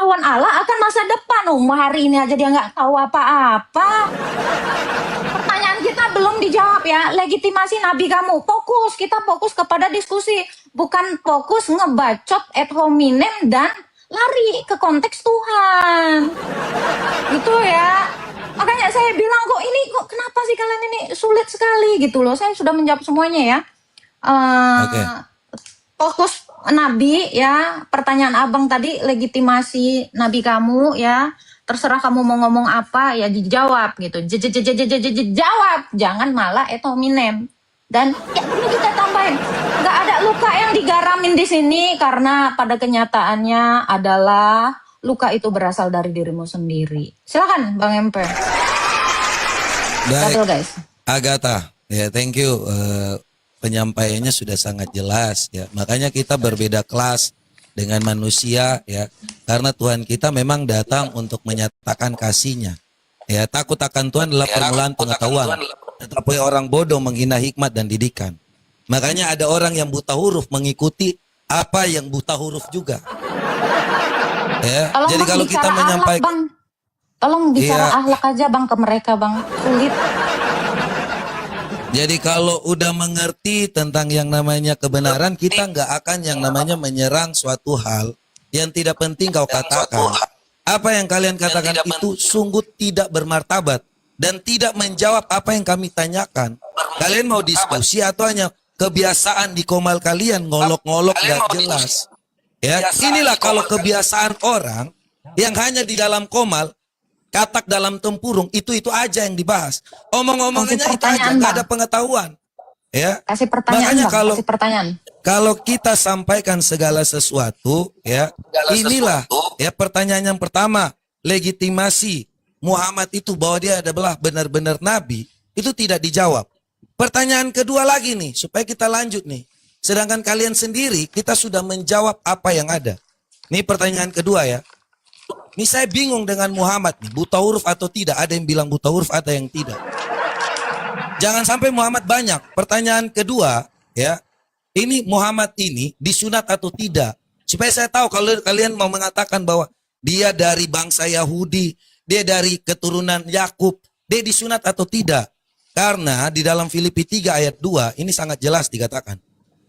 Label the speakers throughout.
Speaker 1: pengetahuan Allah akan masa depan. Hari ini aja dia nggak tahu apa-apa. Pertanyaan kita belum dijawab ya. Legitimasi Nabi kamu. Fokus, kita fokus kepada diskusi. Bukan fokus ngebacot ad hominem dan lari ke konteks Tuhan. Gitu ya. Makanya saya bilang kok ini kok kenapa sih kalian ini sulit sekali gitu loh. Saya sudah menjawab semuanya ya. Fokus Nabi ya. Pertanyaan abang tadi legitimasi Nabi kamu ya. Terserah kamu mau ngomong apa ya dijawab gitu. Jawab, jangan malah ad hominem. Dan ya ini kita tambahin, nggak ada luka yang digaramin di sini karena pada kenyataannya adalah luka itu berasal dari dirimu sendiri. Silakan Bang Empe.
Speaker 2: Baik,
Speaker 1: guys.
Speaker 2: Agatha, ya thank you. Penyampaiannya sudah sangat jelas ya. Makanya kita berbeda kelas dengan manusia ya. Karena Tuhan kita memang datang untuk menyatakan kasih-Nya. Ya, takut akan Tuhan adalah permulaan pengetahuan. Tetapi orang bodoh menghina hikmat dan didikan. Makanya ada orang yang buta huruf mengikuti apa yang buta huruf juga. Ya, jadi kalau kita menyampaikan,
Speaker 1: tolong bicara akhlak aja Bang ke mereka Bang. Sulit.
Speaker 2: Jadi kalau udah mengerti tentang yang namanya kebenaran, kita nggak akan yang namanya menyerang suatu hal yang tidak penting kau katakan. Apa yang kalian katakan itu sungguh tidak bermartabat dan tidak menjawab apa yang kami tanyakan. Kalian mau diskusi atau hanya kebiasaan di komal kalian ngolok-ngolok gak jelas. Ya, inilah kalau kebiasaan orang yang hanya di dalam komal, katak dalam tempurung, itu aja yang dibahas. Omong-omongannya itu aja, gak ada pengetahuan. Ya.
Speaker 1: Kasih pertanyaan
Speaker 2: Makanya
Speaker 1: Bang, kasih pertanyaan.
Speaker 2: Kalau kita sampaikan segala sesuatu, ya, inilah ya pertanyaan yang pertama, legitimasi Muhammad itu bahwa dia adalah benar-benar nabi, itu tidak dijawab. Pertanyaan kedua lagi nih, supaya kita lanjut nih. Sedangkan kalian sendiri, kita sudah menjawab apa yang ada. Ini pertanyaan kedua ya. Ini saya bingung dengan Muhammad nih, buta huruf atau tidak. Ada yang bilang buta huruf, ada yang tidak. Jangan sampai Muhammad banyak. Pertanyaan kedua, ya. Ini Muhammad ini disunat atau tidak? Supaya saya tahu kalau kalian mau mengatakan bahwa dia dari bangsa Yahudi, dia dari keturunan Yakub, dia disunat atau tidak? Karena di dalam Filipi 3 ayat 2 ini sangat jelas dikatakan.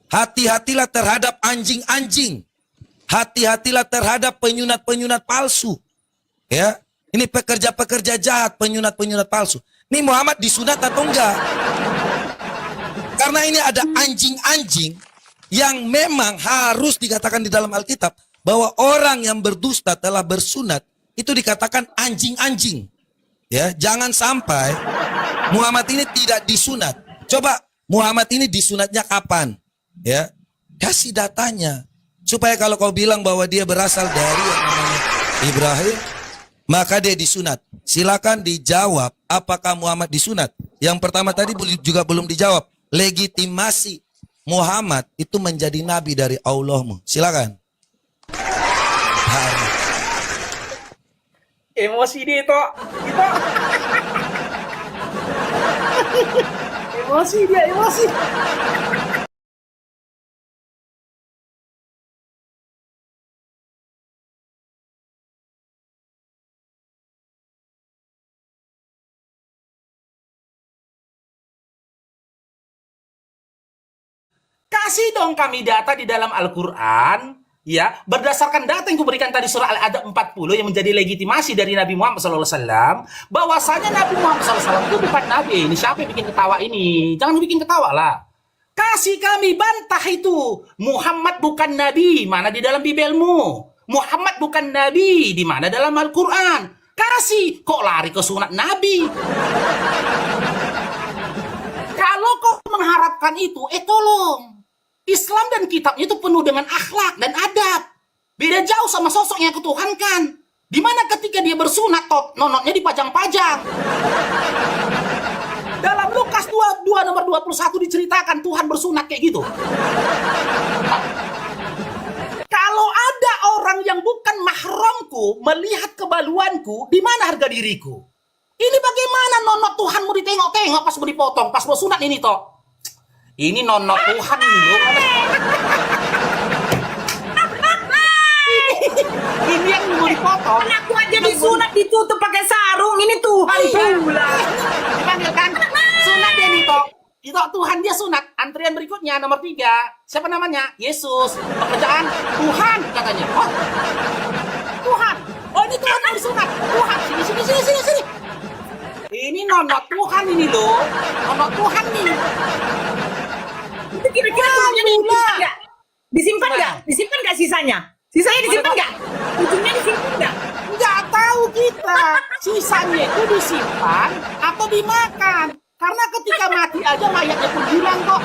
Speaker 2: Hati-hatilah terhadap anjing-anjing. Hati-hatilah terhadap penyunat-penyunat palsu. Ya, ini pekerja-pekerja jahat, penyunat-penyunat palsu. Ini Muhammad disunat atau enggak? Karena ini ada anjing-anjing yang memang harus dikatakan di dalam Alkitab bahwa orang yang berdusta telah bersunat itu dikatakan anjing-anjing. Ya, jangan sampai Muhammad ini tidak disunat. Coba Muhammad ini disunatnya kapan? Ya, kasih datanya supaya kalau kau bilang bahwa dia berasal dari yang namanya Ibrahim, maka dia disunat. Silakan dijawab apakah Muhammad disunat. Yang pertama tadi juga belum dijawab. Legitimasi Muhammad itu menjadi nabi dari Allahmu. Silakan.
Speaker 3: Emosi dia itu. Emosi dia, emosi. Kasih dong kami data di dalam Al-Quran, ya, berdasarkan data yang kuberikan tadi surah Al-Adab 40 yang menjadi legitimasi dari Nabi Muhammad SAW, bahwasanya Nabi Muhammad SAW itu bukan Nabi. Ini siapa yang bikin ketawa ini? Jangan bikin ketawa lah. Kasih kami bantah itu. Muhammad bukan Nabi, mana di dalam Bibelmu? Muhammad bukan Nabi, di mana dalam Al-Quran? Kasih, kok lari ke sunat Nabi? Kalau kau mengharapkan itu, tolong. Islam dan kitabnya itu penuh dengan akhlak dan adab. Beda jauh sama sosok yang ketuhankan. Dimana ketika dia bersunat, nonotnya dipajang-pajang. Dalam Lukas 22 nomor 21 diceritakan Tuhan bersunat kayak gitu. Kalau ada orang yang bukan mahramku melihat kebaluanku, di mana harga diriku? Ini bagaimana nonot Tuhanmu ditengok-tengok pas mau dipotong, pas mau sunat ini toh. Ini nonot Tuhan ini loh. Ini yang mau dipotong. toh.
Speaker 4: Anakku aja disunat ditutup pakai sarung, ini Tuhan pula.
Speaker 3: Dipanggil kan? Sunat dia nih toh. Itu Tuhan dia sunat. Antrian berikutnya nomor 3. Siapa namanya? Yesus. Pekerjaan Tuhan katanya. Oh, Tuhan. Oh, ini Tuhan yang disunat. Tuhan. Sini. Ini nono Tuhan ini loh. Nono Tuhan nih.
Speaker 4: Itu kira-kira ujungnya disimpan nggak? Disimpan
Speaker 3: Gimana?
Speaker 4: nggak? Disimpan nggak sisanya? Sisanya disimpan nggak? Ujungnya disimpan nggak?
Speaker 3: Nggak tahu kita. Sisanya itu disimpan atau dimakan. Karena ketika mati aja mayatnya pun hilang kok.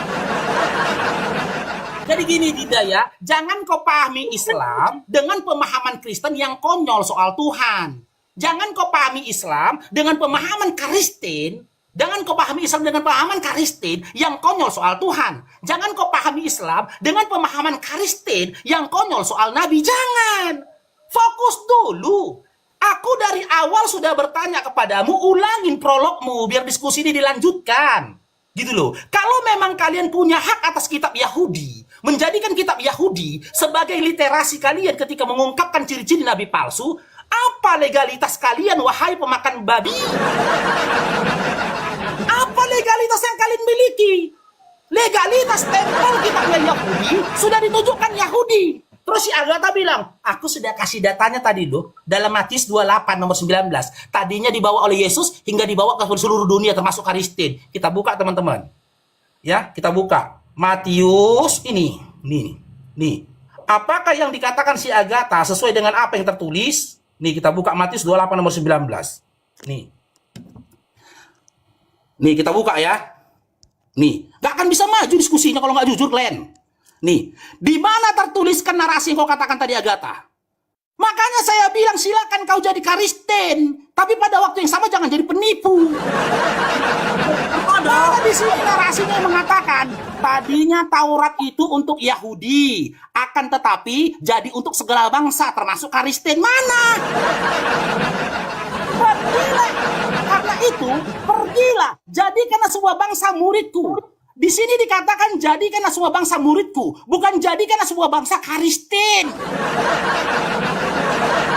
Speaker 3: Jadi gini Dinda ya, jangan kau pahami Islam dengan pemahaman Kristen yang konyol soal Tuhan. Jangan kau pahami Islam dengan pemahaman Kristen. Jangan kau pahami Islam dengan pemahaman Kristen yang konyol soal Tuhan. Jangan kau pahami Islam dengan pemahaman Kristen yang konyol soal Nabi. Jangan. Fokus dulu. Aku dari awal sudah bertanya kepadamu, ulangin prologmu biar diskusi ini dilanjutkan. Gitu loh. Kalau memang kalian punya hak atas kitab Yahudi, menjadikan kitab Yahudi sebagai literasi kalian ketika mengungkapkan ciri-ciri nabi palsu, apa legalitas kalian wahai pemakan babi? Apa legalitas yang kalian miliki? Legalitas tempel kitabnya Yahudi sudah ditunjukkan Yahudi. Terus si Agatha bilang, aku sudah kasih datanya tadi loh. Dalam Matius 28 nomor 19. Tadinya dibawa oleh Yesus hingga dibawa ke seluruh dunia termasuk Kristen. Kita buka teman-teman. Ya, kita buka. Matius ini. Nih. Apakah yang dikatakan si Agatha sesuai dengan apa yang tertulis? Nih, kita buka Matius 28 nomor 19. Nih, kita buka ya. Nih, gak akan bisa maju diskusinya kalau nggak jujur, Glenn. Nih, di mana tertuliskan narasi yang kau katakan tadi, Agatha? Makanya saya bilang silakan kau jadi Kristen, tapi pada waktu yang sama jangan jadi penipu. Karena di sini narasinya yang mengatakan tadinya Taurat itu untuk Yahudi, akan tetapi jadi untuk segala bangsa termasuk Kristen. Mana? Pergilah. Karena itu, pergilah. Jadikanlah semua bangsa muridku. Di sini dikatakan jadikanlah semua bangsa muridku, bukan jadikanlah semua bangsa Kristen.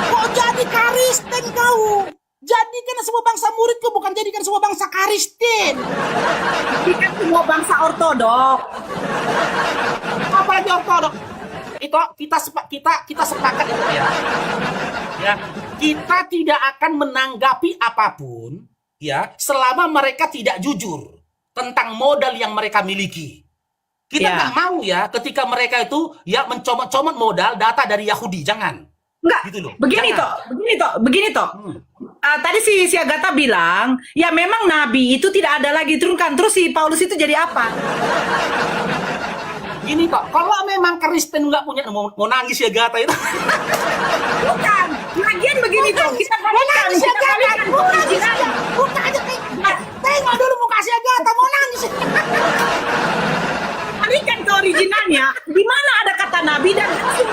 Speaker 3: Kok jadi Kristen kau? Jadikanlah semua bangsa muridku, bukan jadikan semua bangsa Kristen.
Speaker 4: Jadikan semua bangsa ortodok.
Speaker 3: Apalagi ortodok? Itu kita sepakat itu ya. Ya, kita tidak akan menanggapi apapun ya selama mereka tidak jujur tentang modal yang mereka miliki. Kita
Speaker 4: Ya.
Speaker 3: nggak mau ya ketika mereka itu ya mencomot-comot modal data dari Yahudi, jangan.
Speaker 4: Enggak,
Speaker 3: Gitu loh.
Speaker 4: begini
Speaker 3: Jangan.
Speaker 4: toh. Tadi si Agatha bilang, ya memang nabi itu tidak ada lagi turunkan. Terus si Paulus itu jadi apa?
Speaker 3: Gini kok, kalau memang Kristen nggak punya mau nangis ya Gata itu.
Speaker 4: Bukan, lagian begini toh. Kita kalikan,
Speaker 3: nangis ya
Speaker 4: kita kalikan
Speaker 3: Gata, mau nangis
Speaker 4: original.
Speaker 3: aja. Buka aja tengok dulu muka si Gata mau nangis.
Speaker 4: Kalikan ke originalnya. Di mana ada kata nabi dan rasul?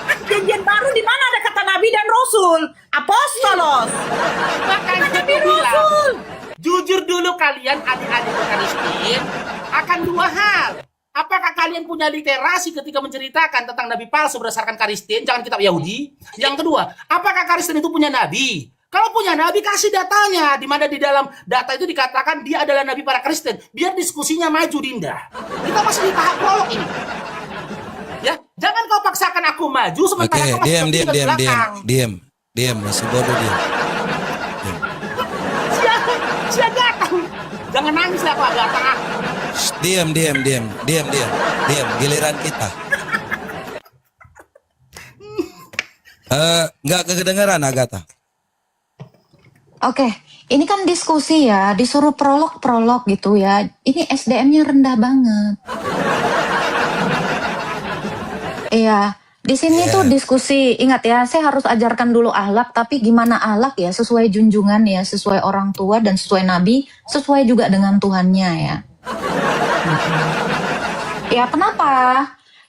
Speaker 4: Perjanjian baru di mana ada kata nabi dan rasul? Apostolos.
Speaker 3: Makanya
Speaker 4: Nabi
Speaker 3: aku bilang,
Speaker 4: rasul.
Speaker 3: jujur dulu kalian adik-adik Kristen akan dua hal. Apakah kalian punya literasi ketika menceritakan tentang nabi palsu berdasarkan Kristen, jangan kitab Yahudi? Yang kedua, apakah Kristen itu punya nabi? Kalau punya nabi, kasih datanya. Di mana di dalam data itu dikatakan dia adalah nabi para Kristen. Biar diskusinya maju, Dinda. Kita masih di tahap prolog ini. Ya, jangan kau paksakan aku maju sementara kau masih berdiri di belakang.
Speaker 2: diam, masih bodoh dia.
Speaker 3: Siapa? Jangan nangis lah, Pak Gata.
Speaker 2: Diam, giliran kita. Nggak kedengeran Agatha.
Speaker 1: Oke, ini kan diskusi ya, disuruh prolog gitu ya. Ini SDM-nya rendah banget. Iya, di sini
Speaker 2: Iya.
Speaker 1: tuh diskusi. Ingat ya, saya harus ajarkan dulu akhlak, tapi gimana akhlak ya sesuai junjungan ya, sesuai orang tua dan sesuai nabi, sesuai juga dengan Tuhannya ya. Ya kenapa?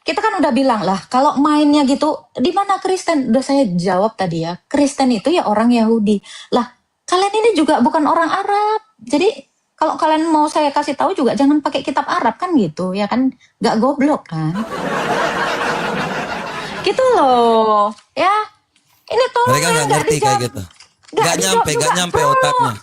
Speaker 1: Kita kan udah bilang lah, kalau mainnya gitu, di mana Kristen? Udah saya jawab tadi ya, Kristen itu ya orang Yahudi. Lah, kalian ini juga bukan orang Arab. Jadi kalau kalian mau saya kasih tahu juga jangan pakai kitab Arab kan gitu, ya kan? Gak goblok kan? Gitu loh, ya. Ini tuh
Speaker 2: Mereka
Speaker 1: ya,
Speaker 2: nggak ngerti kayak gitu. Nggak
Speaker 1: dijawab
Speaker 2: nyampe,
Speaker 1: juga,
Speaker 2: nggak nyampe
Speaker 1: Bro.
Speaker 2: otaknya.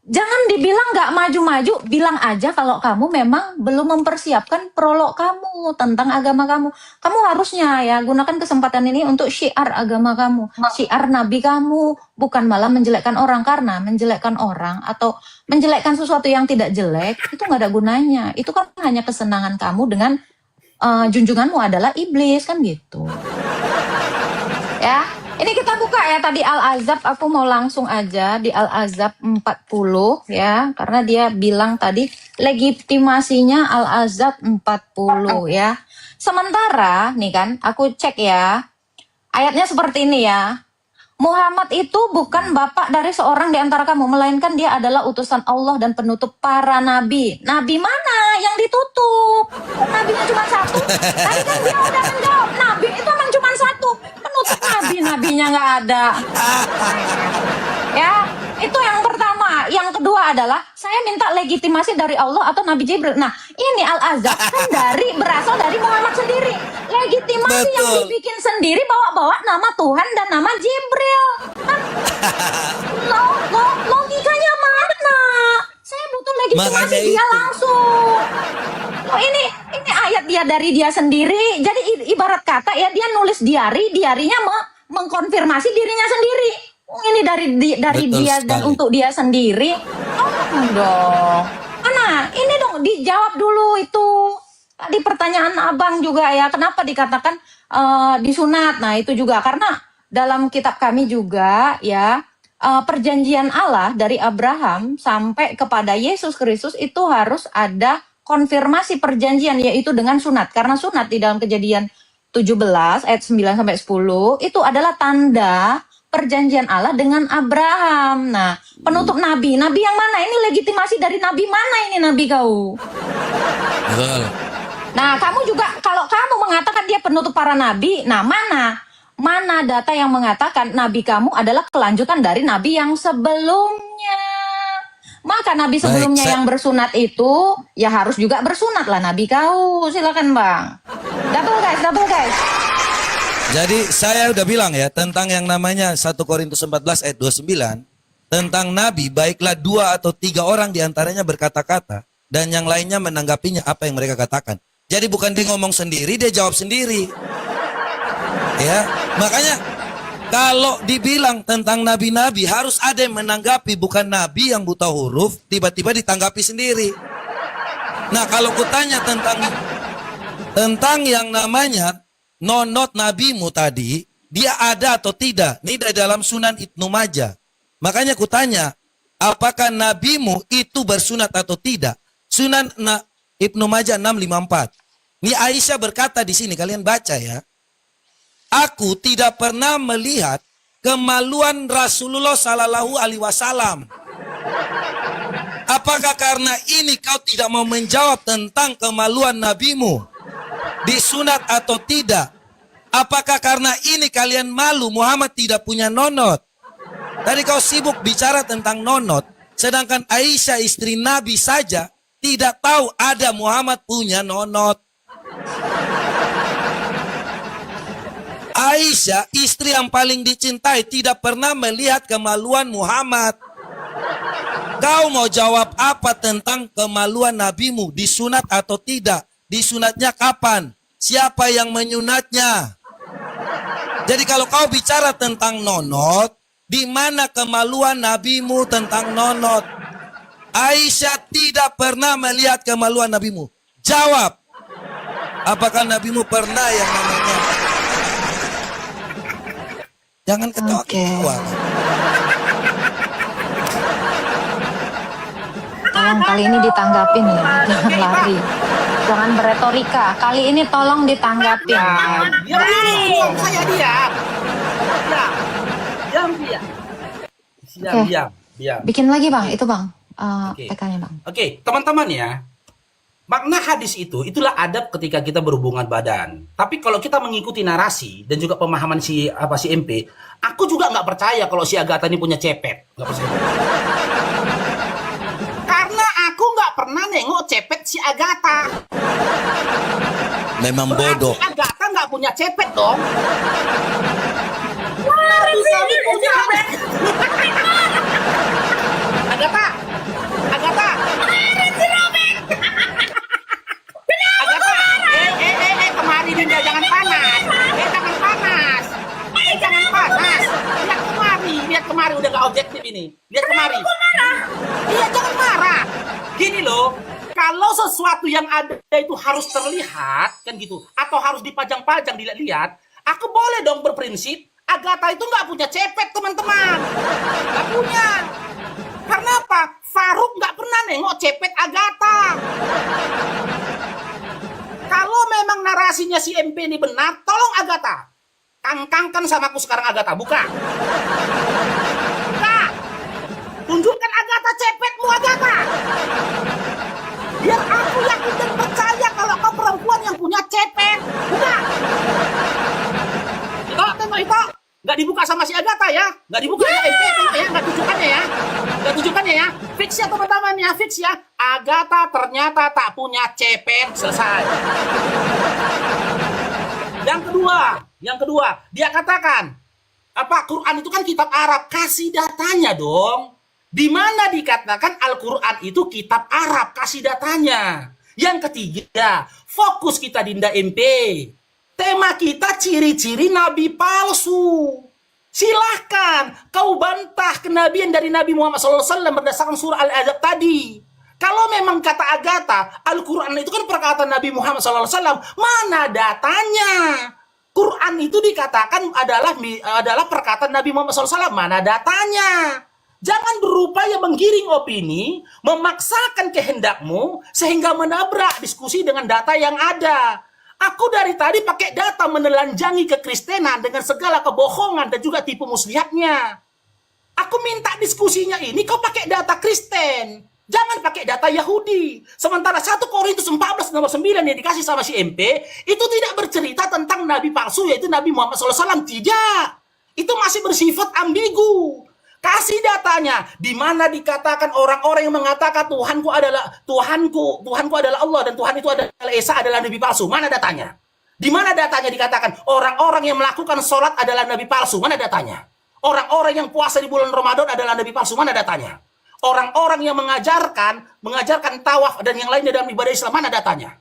Speaker 1: Jangan dibilang nggak maju-maju, bilang aja kalau kamu memang belum mempersiapkan prolog kamu tentang agama kamu. Kamu harusnya ya gunakan kesempatan ini untuk syiar agama kamu, syiar nabi kamu, bukan malah menjelekkan orang. Karena menjelekkan orang atau menjelekkan sesuatu yang tidak jelek itu nggak ada gunanya. Itu kan hanya kesenangan kamu dengan junjunganmu adalah iblis kan gitu. Ya, ini kita buka ya tadi Al-Azab, aku mau langsung aja di Al-Azab 40 ya, karena dia bilang tadi legitimasinya Al-Azab 40 ya. Sementara nih kan, aku cek ya, ayatnya seperti ini ya. Muhammad itu bukan bapak dari seorang di antara kamu, melainkan dia adalah utusan Allah dan penutup para nabi. Nabi mana yang ditutup? Nabinya cuma satu. Tadi kan dia udah menjawab, nabi itu emang cuma satu. Penutup nabinya nggak ada. Ya, itu yang pertama. Yang kedua adalah saya minta legitimasi dari Allah atau Nabi Jibril. Nah, ini Al-Azab kan berasal dari Muhammad sendiri. Legitimasi yang
Speaker 2: Betul.
Speaker 1: dibikin sendiri bawa-bawa nama Tuhan dan nama Jibril. Kan? Logikanya mana? Saya butuh legitimasi
Speaker 2: Makanya
Speaker 1: dia
Speaker 2: itu.
Speaker 1: langsung. Oh, ini ayat dia dari dia sendiri. Jadi ibarat kata ya dia nulis diarinya mengkonfirmasi dirinya sendiri. Ini dari
Speaker 2: Betul
Speaker 1: dia dan
Speaker 2: sekali.
Speaker 1: untuk dia sendiri. Oh dong. Mana? Ini dong dijawab dulu itu. Tadi pertanyaan Abang juga ya, kenapa dikatakan disunat? Nah, itu juga karena dalam kitab kami juga ya, perjanjian Allah dari Abraham sampai kepada Yesus Kristus itu harus ada konfirmasi perjanjian, yaitu dengan sunat. Karena sunat di dalam Kejadian 17 ayat 9 sampai 10 itu adalah tanda perjanjian Allah dengan Abraham. Nah, penutup nabi yang mana? Ini legitimasi dari nabi mana ini nabi kau?
Speaker 2: Betul.
Speaker 1: Nah, kamu juga kalau kamu mengatakan dia penutup para nabi, nah mana data yang mengatakan nabi kamu adalah kelanjutan dari nabi yang sebelumnya? Maka nabi sebelumnya yang bersunat itu ya harus juga bersunat lah nabi kau. Silakan Bang. Double guys.
Speaker 2: Jadi saya udah bilang ya tentang yang namanya 1 Korintus 14 ayat 29 tentang nabi, baiklah 2 atau 3 orang diantaranya berkata-kata dan yang lainnya menanggapinya apa yang mereka katakan. Jadi bukan dia ngomong sendiri, dia jawab sendiri. Ya, makanya kalau dibilang tentang nabi-nabi harus ada yang menanggapi, bukan nabi yang buta huruf tiba-tiba ditanggapi sendiri. Nah, kalau kutanya tentang yang namanya nonot nabimu tadi, dia ada atau tidak? Ini dari dalam Sunan Ibnu Majah. Makanya kutanya, apakah nabimu itu bersunat atau tidak? Sunan Ibnu Majah 654. Ini Aisyah berkata di sini, kalian baca ya. Aku tidak pernah melihat kemaluan Rasulullah Sallallahu Alaihi Wasallam. Apakah karena ini kau tidak mau menjawab tentang kemaluan nabimu? Disunat atau tidak? Apakah karena ini kalian malu Muhammad tidak punya nonot? Tadi kau sibuk bicara tentang nonot, sedangkan Aisyah istri Nabi saja tidak tahu ada Muhammad punya nonot. Aisyah istri yang paling dicintai tidak pernah melihat kemaluan Muhammad. Kau mau jawab apa tentang kemaluan nabimu? Disunat atau tidak? Disunatnya kapan? Siapa yang menyunatnya? Jadi kalau kau bicara tentang nonot, di mana kemaluan nabimu tentang nonot? Aisyah tidak pernah melihat kemaluan nabimu. Jawab. Apakah nabimu pernah yang namanya? Jangan ketawa-ketawa.
Speaker 1: Tolong kali ini ditanggapin ya, jangan lari. Jangan beretorika. Kali ini tolong ditanggapin.
Speaker 3: Diam, saya diam. Diam.
Speaker 1: Bikin lagi Bang, itu Bang.
Speaker 3: Oke.
Speaker 1: PK-nya Bang.
Speaker 3: Oke, teman-teman ya. Makna hadis itulah adab ketika kita berhubungan badan. Tapi kalau kita mengikuti narasi dan juga pemahaman si MP, aku juga nggak percaya kalau si Agatha ini punya cepet. Nggak percaya. Karena aku nggak pernah nengok cepet si Agatha.
Speaker 2: Memang
Speaker 3: Berarti
Speaker 2: bodoh.
Speaker 3: Agatha nggak punya cepet dong. Nabi kami punya kemari, udah gak objektif ini. Lihat kemari. Iya, jangan marah. Gini loh, kalau sesuatu yang ada itu harus terlihat, kan gitu, atau harus dipajang-pajang, dilihat-lihat, aku boleh dong berprinsip, Agatha itu nggak punya cepet, teman-teman. Nggak punya. Karena apa? Faruk nggak pernah nengok cepet Agatha. Kalau memang narasinya si MP ini benar, tolong Agatha. Kangkangkan sama aku sekarang Agatha, buka. Buka. Tunjukkan Agatha cepetmu Agatha. Biar aku yakin dan percaya kalau kau perempuan yang punya cepet. Buka. Tengok itu. Nggak dibuka sama si Agatha ya. Nggak dibuka ya MP, tengok ya. Nggak tunjukkannya ya. Nggak tunjukkannya ya. Fix ya teman-teman ya, fix ya. Agatha ternyata tak punya cepet. Selesai. Yang kedua, dia katakan, apa Quran itu kan kitab Arab, kasih datanya dong. Di mana dikatakan Al-Quran itu kitab Arab, kasih datanya. Yang ketiga, fokus kita Dinda MP. Tema kita ciri-ciri nabi palsu. Silahkan kau bantah kenabian dari Nabi Muhammad SAW berdasarkan surah Al-Ahzab tadi. Kalau memang kata Agatha, Al-Quran itu kan perkataan Nabi Muhammad SAW, mana datanya? Quran itu dikatakan adalah perkataan Nabi Muhammad SAW, mana datanya? Jangan berupaya menggiring opini, memaksakan kehendakmu, sehingga menabrak diskusi dengan data yang ada. Aku dari tadi pakai data menelanjangi kekristenan dengan segala kebohongan dan juga tipu muslihatnya. Aku minta diskusinya ini kau pakai data Kristen. Jangan pakai data Yahudi. Sementara 1 Korintus 14 nomor 9 yang dikasih sama si MP, itu tidak bercerita tentang nabi palsu, yaitu Nabi Muhammad SAW. Tidak. Itu masih bersifat ambigu. Kasih datanya, di mana dikatakan orang-orang yang mengatakan Tuhanku adalah Allah dan Tuhan itu adalah Esa adalah nabi palsu. Mana datanya? Di mana datanya dikatakan orang-orang yang melakukan sholat adalah nabi palsu? Mana datanya? Orang-orang yang puasa di bulan Ramadan adalah nabi palsu? Mana datanya? Orang-orang yang mengajarkan tawaf dan yang lainnya dalam ibadah Islam, mana datanya?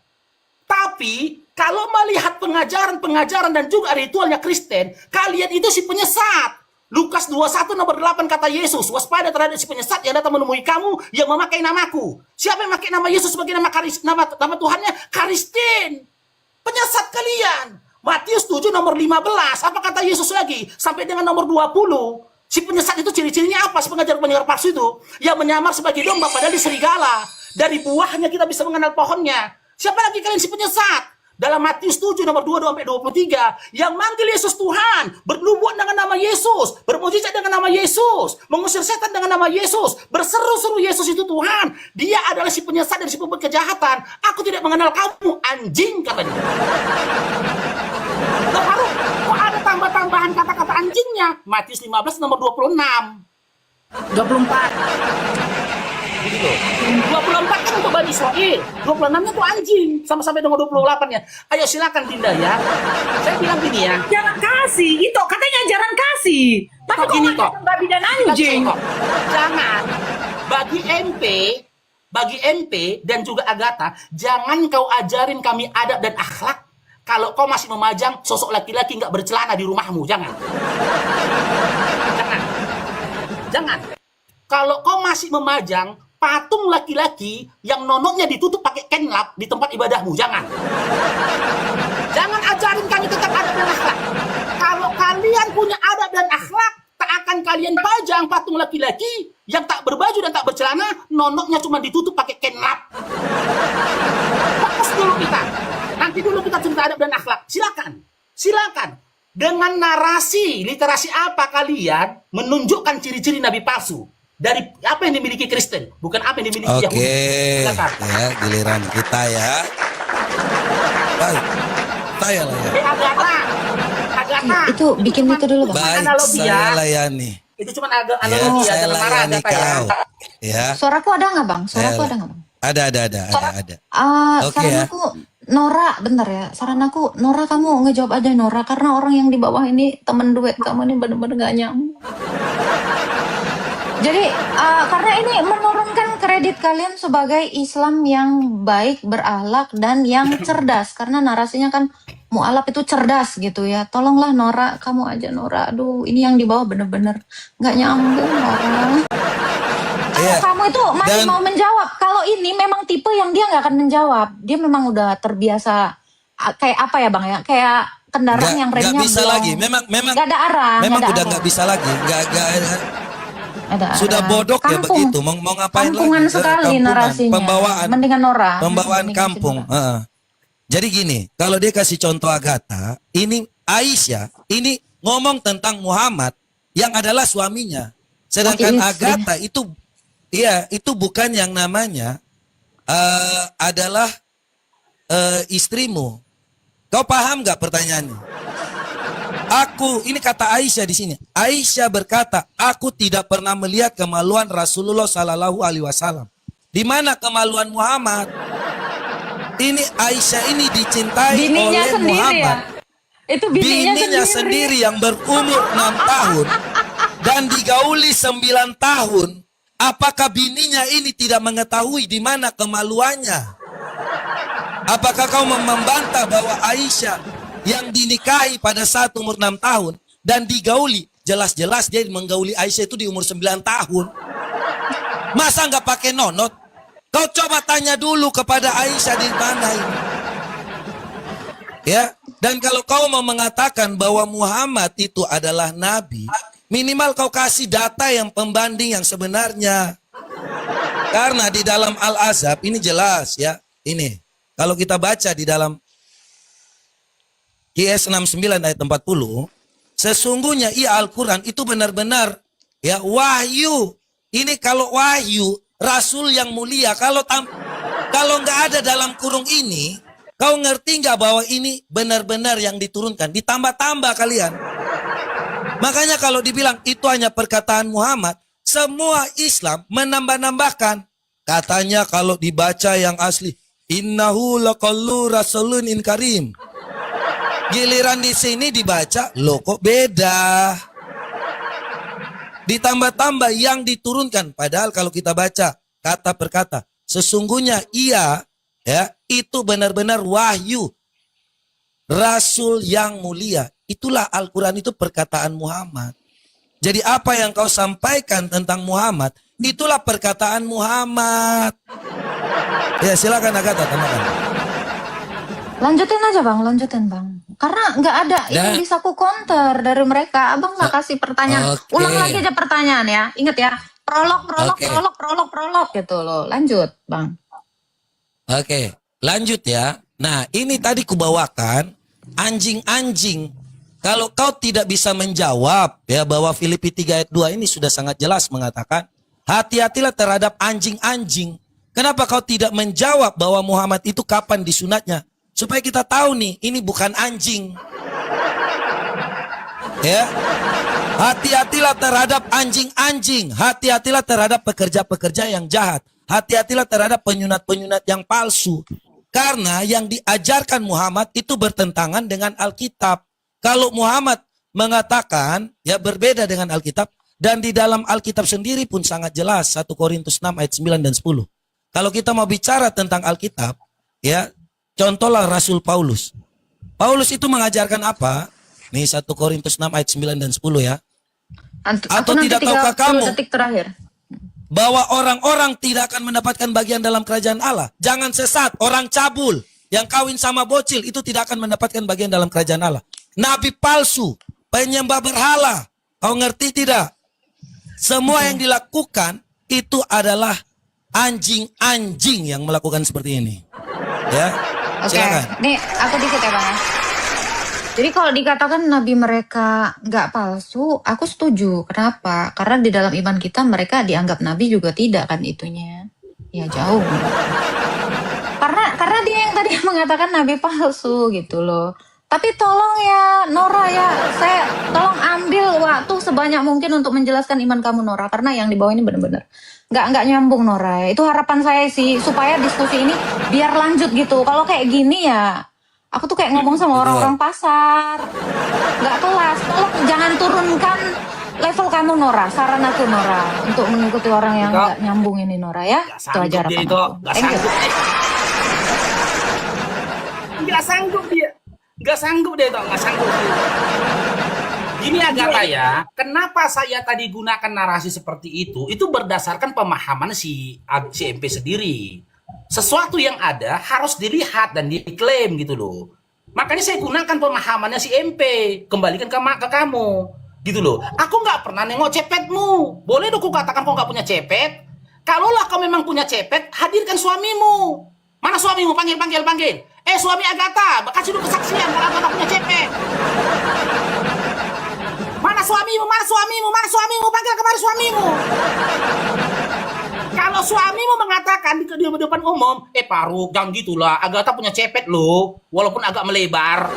Speaker 3: Tapi kalau melihat pengajaran dan juga ritualnya Kristen, kalian itu si penyesat. Lukas 21 nomor 8 kata Yesus, waspada terhadap si penyesat yang datang menemui kamu yang memakai namaku. Siapa yang memakai nama Yesus sebagai nama Tuhannya? Kristen. Penyesat kalian. Matius 7 nomor 15, apa kata Yesus lagi? Sampai dengan nomor 20. Si penyesat itu ciri-cirinya apa? Si pengajar-pengajar palsu itu yang menyamar sebagai domba padahal di serigala. Dari buahnya kita bisa mengenal pohonnya. Siapa lagi kalian si penyesat? Dalam Matius 7 nomor 2-23 yang manggil Yesus Tuhan, bernubuat dengan nama Yesus, bermujizat dengan nama Yesus, mengusir setan dengan nama Yesus, berseru-seru Yesus itu Tuhan. Dia adalah si penyesat dan si pembuat kejahatan. Aku tidak mengenal kamu, anjing, kata dia. Loh, Faruk, kok ada tambah-tambahan kata-kata anjingnya? Matius 15 nomor 26.
Speaker 4: 24.
Speaker 3: Gitu loh. 24 kan untuk Bani Israel, 26-nya tuh anjing, sama-sampai nomor 28-nya. Ayo silakan Dinda ya. Saya bilang gini ya.
Speaker 4: Jangan kasih, itu katanya jangan kasih. Tapi kok
Speaker 3: gini
Speaker 4: macam babi dan anjing?
Speaker 3: Jangan. Bagi MP dan juga Agatha, jangan kau ajarin kami adab dan akhlak kalau kau masih memajang sosok laki-laki nggak bercelana di rumahmu. Jangan. Jangan. Kalau kau masih memajang patung laki-laki yang nonoknya ditutup pakai kenlap di tempat ibadahmu, jangan. Jangan ajarin kami tentang adab dan akhlak. Kalau kalian punya adab dan akhlak, tak akan kalian pajang patung laki-laki yang tak berbaju dan tak bercelana, nonoknya cuma ditutup pakai kenlap. Fokus dulu kita. Nanti dulu kita cerita adab dan akhlak. Silakan. Dengan narasi, literasi apa kalian menunjukkan ciri-ciri nabi palsu? Dari apa yang dimiliki Kristen, bukan apa yang dimiliki Yahudi.
Speaker 2: Oke, ya giliran kita ya. Baik, saya lah ya.
Speaker 3: Agatha.
Speaker 1: Itu bikin itu dulu, Bang.
Speaker 2: Baik,
Speaker 3: Analogi ya.
Speaker 2: saya layani.
Speaker 3: Itu cuma
Speaker 2: Ya,
Speaker 3: analogi ya,
Speaker 2: saya
Speaker 3: jangan marah
Speaker 2: layani
Speaker 3: Agatha ya.
Speaker 2: kau. Ya,
Speaker 1: Suaraku ada nggak, Bang? Suaraku ada nggak, Bang?
Speaker 2: ada. Oke
Speaker 1: Saran
Speaker 2: ya.
Speaker 1: aku Nora, bentar ya. Saran aku Nora, kamu ngejawab aja Nora, karena orang yang di bawah ini temen duet kamu ini bener-bener gak nyambung. Jadi karena ini menurunkan kredit kalian sebagai Islam yang baik, berakhlak dan yang cerdas, karena narasinya kan mualaf itu cerdas gitu ya. Tolonglah Nora, kamu aja Nora. Aduh, ini yang di bawah bener-bener nggak nyambung Nora. Kalau
Speaker 2: Iya.
Speaker 1: kamu itu masih
Speaker 2: Dan-
Speaker 1: mau menjawab, kalau ini memang tipe yang dia nggak akan menjawab. Dia memang udah terbiasa kayak apa ya bang ya? Kayak kendaraan yang
Speaker 2: Nggak
Speaker 1: remnya
Speaker 2: bisa
Speaker 1: belum.
Speaker 2: lagi. Memang
Speaker 1: Nggak ada arah.
Speaker 2: memang
Speaker 1: ada
Speaker 2: udah
Speaker 1: arah.
Speaker 2: nggak bisa lagi. Nggak
Speaker 1: Ada
Speaker 2: sudah
Speaker 1: arah.
Speaker 2: bodoh ya
Speaker 1: Kampung.
Speaker 2: begitu. Mau ngapain
Speaker 1: Kampungan
Speaker 2: lagi?
Speaker 1: sekali
Speaker 2: Kampungan.
Speaker 1: narasinya.
Speaker 2: Pembawaan.
Speaker 1: Mendingan Nora.
Speaker 2: Pembawaan
Speaker 1: Mendingan si
Speaker 2: kampung.
Speaker 1: Nora.
Speaker 2: Heeh. Jadi gini, kalau dia kasih contoh Agatha, ini Aisyah, ini ngomong tentang Muhammad yang adalah suaminya. Sedangkan
Speaker 1: Oke,
Speaker 2: Agatha itu, iya, itu bukan yang namanya adalah istrimu. Kau paham nggak pertanyaannya? Ini kata Aisyah di sini. Aisyah berkata, aku tidak pernah melihat kemaluan Rasulullah Sallallahu Alaihi Wasallam. Di mana kemaluan Muhammad? Ini Aisyah ini dicintai
Speaker 1: Bininya
Speaker 2: oleh
Speaker 1: sendiri
Speaker 2: Muhammad.
Speaker 1: ya. Itu bininya,
Speaker 2: Sendiri yang berumur 6 tahun dan digauli 9 tahun. Apakah bininya ini tidak mengetahui di mana kemaluannya? Apakah kau membantah bahwa Aisyah yang dinikahi pada saat umur 6 tahun dan digauli, jelas-jelas dia menggauli Aisyah itu di umur 9 tahun. Masa nggak pakai nonot? Kau coba tanya dulu kepada Aisyah di mana ini. Ya, dan kalau kau mau mengatakan bahwa Muhammad itu adalah nabi, minimal kau kasih data yang pembanding yang sebenarnya. Karena di dalam Al-Ahzab ini jelas ya, ini. Kalau kita baca di dalam QS 69 ayat 40, sesungguhnya Al-Quran itu benar-benar ya wahyu. Ini kalau wahyu, Rasul yang mulia, kalau nggak ada dalam kurung ini, kau ngerti nggak bahwa ini benar-benar yang diturunkan? Ditambah-tambah kalian. Makanya kalau dibilang itu hanya perkataan Muhammad, semua Islam menambah-nambahkan. Katanya kalau dibaca yang asli, innahu laqallu rasulun in karim. Giliran di sini dibaca, loh kok beda. Ditambah-tambah yang diturunkan. Padahal kalau kita baca kata per kata, sesungguhnya ia ya itu benar-benar wahyu. Rasul yang mulia. Itulah Al-Quran itu perkataan Muhammad. Jadi apa yang kau sampaikan tentang Muhammad, itulah perkataan Muhammad. Ya silakan Agatha, tambahkan.
Speaker 1: Lanjutin aja bang, lanjutin bang. Karena nggak ada yang bisa ku counter dari mereka. Abang nggak kasih pertanyaan.
Speaker 2: Oke.
Speaker 1: Ulang lagi aja pertanyaan ya. Ingat ya.
Speaker 2: Oke.
Speaker 1: Prolog gitu loh. Lanjut bang.
Speaker 2: Oke, lanjut ya. Nah, ini tadi kubawakan anjing-anjing. Kalau kau tidak bisa menjawab ya bahwa Filipi 3 ayat 2 ini sudah sangat jelas mengatakan hati-hatilah terhadap anjing-anjing. Kenapa kau tidak menjawab bahwa Muhammad itu kapan disunatnya? Supaya kita tahu nih, ini bukan anjing. Ya. Hati-hatilah terhadap anjing-anjing. Hati-hatilah terhadap pekerja-pekerja yang jahat. Hati-hatilah terhadap penyunat-penyunat yang palsu. Karena yang diajarkan Muhammad itu bertentangan dengan Alkitab. Kalau Muhammad mengatakan ya berbeda dengan Alkitab. Dan di dalam Alkitab sendiri pun sangat jelas. 1 Korintus 6 ayat 9 dan 10. Kalau kita mau bicara tentang Alkitab, ya contohlah Rasul Paulus. Paulus itu mengajarkan apa? Nih 1 Korintus 6 ayat 9 dan 10 ya. Atau
Speaker 1: Aku nanti
Speaker 2: tidak tahukah
Speaker 1: 30
Speaker 2: kamu
Speaker 1: detik terakhir.
Speaker 2: bahwa orang-orang tidak akan mendapatkan bagian dalam kerajaan Allah? Jangan sesat, orang cabul yang kawin sama bocil itu tidak akan mendapatkan bagian dalam kerajaan Allah. Nabi palsu, penyembah berhala. Kau ngerti tidak? Semua yang dilakukan itu adalah anjing-anjing yang melakukan seperti ini. Ya,
Speaker 1: Oke,
Speaker 2: silakan.
Speaker 1: nih aku dikit ya bang ya. Jadi kalau dikatakan nabi mereka nggak palsu, aku setuju. Kenapa? Karena di dalam iman kita mereka dianggap nabi juga tidak kan itunya. Ya jauh. Karena dia yang tadi mengatakan nabi palsu gitu loh. Tapi tolong ya Nora ya, saya tolong ambil waktu sebanyak mungkin untuk menjelaskan iman kamu Nora. Karena yang di bawah ini benar-benar nggak nyambung Nora. Itu harapan saya sih supaya diskusi ini biar lanjut gitu. Kalau kayak gini ya, aku tuh kayak ngomong sama orang-orang pasar. Nggak kelas. Tolong jangan turunkan level kamu Nora. Saran aku Nora untuk mengikuti orang yang nggak nyambung ini Nora ya. Itu aja harapan aku. Thank you.
Speaker 3: Nggak sanggup dia. Nggak sanggup deh toh, nggak sanggup. Gini Agatha ya, kenapa saya tadi gunakan narasi seperti itu? Itu berdasarkan pemahaman si MP sendiri. Sesuatu yang ada harus dilihat dan diklaim gitu loh. Makanya saya gunakan pemahamannya si MP. Kembalikan ke kamu. Gitu loh. Aku nggak pernah nengok cepetmu. Boleh dong aku katakan kau nggak punya cepet? Kalaulah kau memang punya cepet, hadirkan suamimu. Mana suamimu? Panggil. Suami Agatha, kasih dulu kesaksian kalau Agatha punya cepet. Mana suamimu? Panggil kemari suamimu. Kalau suamimu mengatakan di depan umum, Faruk, jangan gitulah, Agatha punya cepet loh, walaupun agak melebar.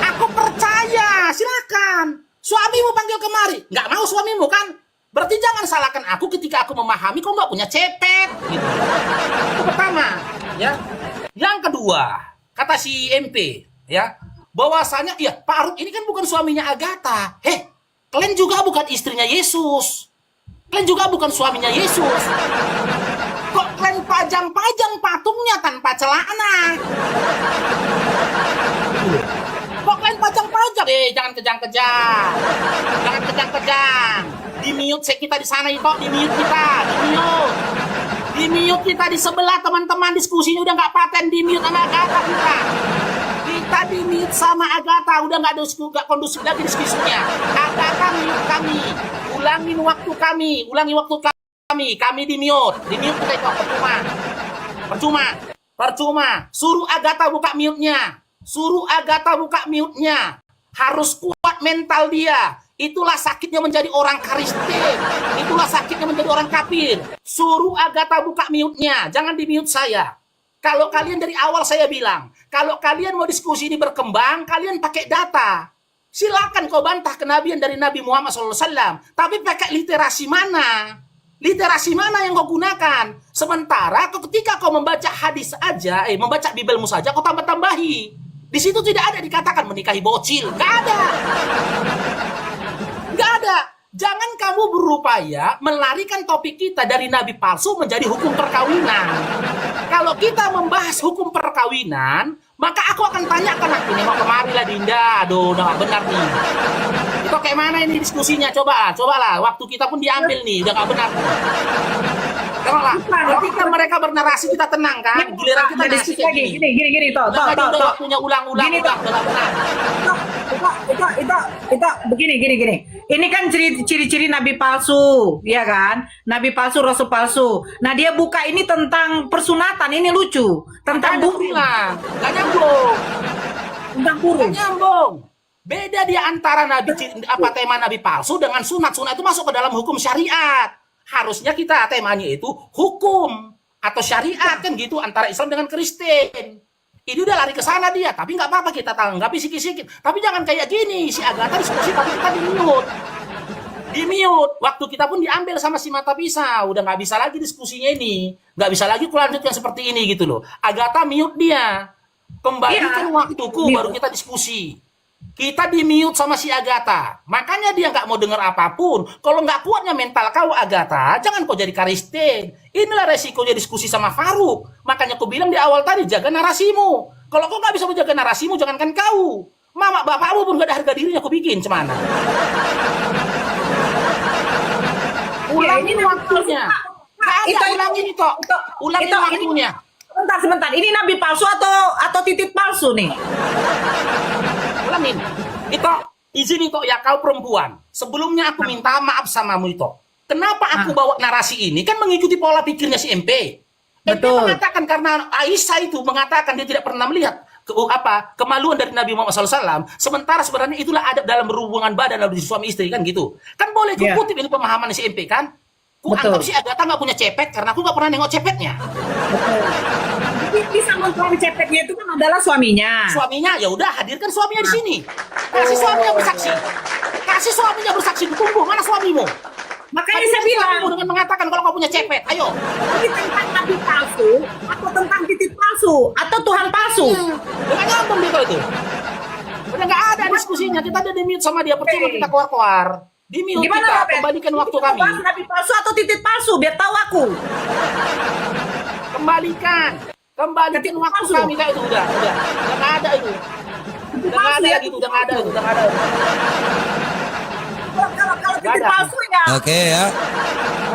Speaker 3: Aku percaya, silakan. Suamimu panggil kemari. Nggak mau suamimu kan? Berarti jangan salahkan aku ketika aku memahami kau nggak punya cepet. Gitu. Itu pertama, ya. Yang kedua, kata si MP, ya, bahwasanya, ya Pak Faruk ini kan bukan suaminya Agatha. Kalian juga bukan istrinya Yesus. Kalian juga bukan suaminya Yesus. Kok kalian pajang-pajang patungnya tanpa celana? Kok kalian pajang-pajang? Jangan kejang-kejang. Jangan kejang-kejang. Di-mute kita di sana itu, di-mute kita. Di-mute kita di sebelah teman-teman diskusinya udah nggak paten di-mute sama Agatha kita. Kita di-mute sama Agatha, udah nggak kondusif lagi diskusinya. Agatha mute kami. Ulangi waktu kami di-mute kita itu percuma. Suruh Agatha buka mute-nya. Harus kuat mental dia. Itulah sakitnya menjadi orang Kristen. Itulah sakitnya menjadi orang kafir. Suruh Agatha buka mute-nya, jangan di-mute saya. Kalau kalian dari awal saya bilang, kalau kalian mau diskusi ini berkembang, kalian pakai data. Silakan kau bantah kenabian dari Nabi Muhammad SAW. Tapi pakai literasi mana? Literasi mana yang kau gunakan? Sementara ketika kau membaca hadis aja, membaca Bibelmu saja, kau tambah-tambahi. Di situ tidak ada dikatakan menikahi bocil. Nggak ada. Jangan kamu berupaya melarikan topik kita dari nabi palsu menjadi hukum perkawinan. Kalau kita membahas hukum perkawinan, maka aku akan tanyakan nanti, nengok kemari lah Dinda. Aduh, udah gak benar nih. Itu kayak mana ini diskusinya? Cobalah. Waktu kita pun diambil nih, udah gak benar. Tengoklah, ketika mereka bernarasi kita tenang kan? Giliran kita diskusi kayak gini.
Speaker 4: Gini, toh.
Speaker 3: Waktunya ulang-ulang, udah benar.
Speaker 4: Itu begini. Ini kan ciri-ciri nabi palsu, ya kan? Nabi palsu, rasul palsu. Nah, dia buka ini tentang persunatan, ini lucu. Tentang burung.
Speaker 3: Gak nyambung.
Speaker 4: Tentang burung.
Speaker 3: Gak nyambung. Beda dia antara tema nabi palsu dengan sunat. Sunat itu masuk ke dalam hukum syariat. Harusnya kita temanya itu hukum atau syariat kan gitu antara Islam dengan Kristen. Ini udah lari ke sana dia, tapi nggak apa-apa kita tanggapi sikit-sikit. Tapi jangan kayak gini, si Agatha diskusi tapi kita di-mute. Waktu kita pun diambil sama si mata pisau, udah nggak bisa lagi diskusinya ini, nggak bisa lagi lanjutkan seperti ini gitu loh. Agatha mute dia, kembalikan waktuku baru kita diskusi. Kita di-mute sama si Agatha, makanya dia nggak mau dengar apapun. Kalau nggak kuatnya mental kau Agatha, jangan kau jadi Kristen. Inilah resikonya diskusi sama Faruk. Makanya aku bilang di awal tadi, jaga narasimu. Kalau kau nggak bisa menjaga narasimu, jangankan kau. Mama bapakmu pun gak ada harga dirinya aku bikin, cemana. Ulangin waktunya. Ulangin itu. Ulangin waktunya.
Speaker 4: Sebentar. Ini nabi palsu atau titik palsu nih?
Speaker 3: Ulangin. Itu izin itu ya kau perempuan. Sebelumnya aku minta maaf samamu itu. Kenapa aku bawa narasi ini? Kan mengikuti pola pikirnya si MP.
Speaker 4: Betul.
Speaker 3: MP mengatakan karena Aisyah itu mengatakan dia tidak pernah melihat kemaluan dari Nabi Muhammad SAW. Sementara sebenarnya itulah adab dalam berhubungan badan dari suami istri kan gitu. Kan boleh kutip ini pemahaman si MP kan? Ku anggap si Agatha nggak punya cepet karena aku nggak pernah nengok cepetnya.
Speaker 4: Betul. Bisa mengklaim cepetnya itu kan adalah suaminya.
Speaker 3: Suaminya ya udah hadirkan suaminya di sini. Kasih suaminya bersaksi. Kasih suaminya bersaksi. Tunggu mana suamimu?
Speaker 4: Makanya saya bilang
Speaker 3: dengan mengatakan kalau kau punya cepet, ayo.
Speaker 4: Ini tentang nabi palsu atau tentang titik palsu atau Tuhan palsu.
Speaker 3: Dengan nyambung itu. Udah nggak ada diskusinya. Kita ada di mute sama dia percuma kita keluar. Di mute kita kembalikan waktu kami.
Speaker 4: Nabi palsu atau titik palsu biar tahu aku.
Speaker 3: Kembalikan. Kembalikan
Speaker 4: Ketika
Speaker 3: waktu
Speaker 4: palsu.
Speaker 3: kami kayak itu udah nggak ada itu. Udah nggak ada
Speaker 4: ya,
Speaker 3: lagi itu, udah nggak ada itu, udah nggak ada.
Speaker 4: Kalau
Speaker 3: Nggak
Speaker 4: titik
Speaker 3: ada.
Speaker 4: palsu ya.
Speaker 2: Oke ya.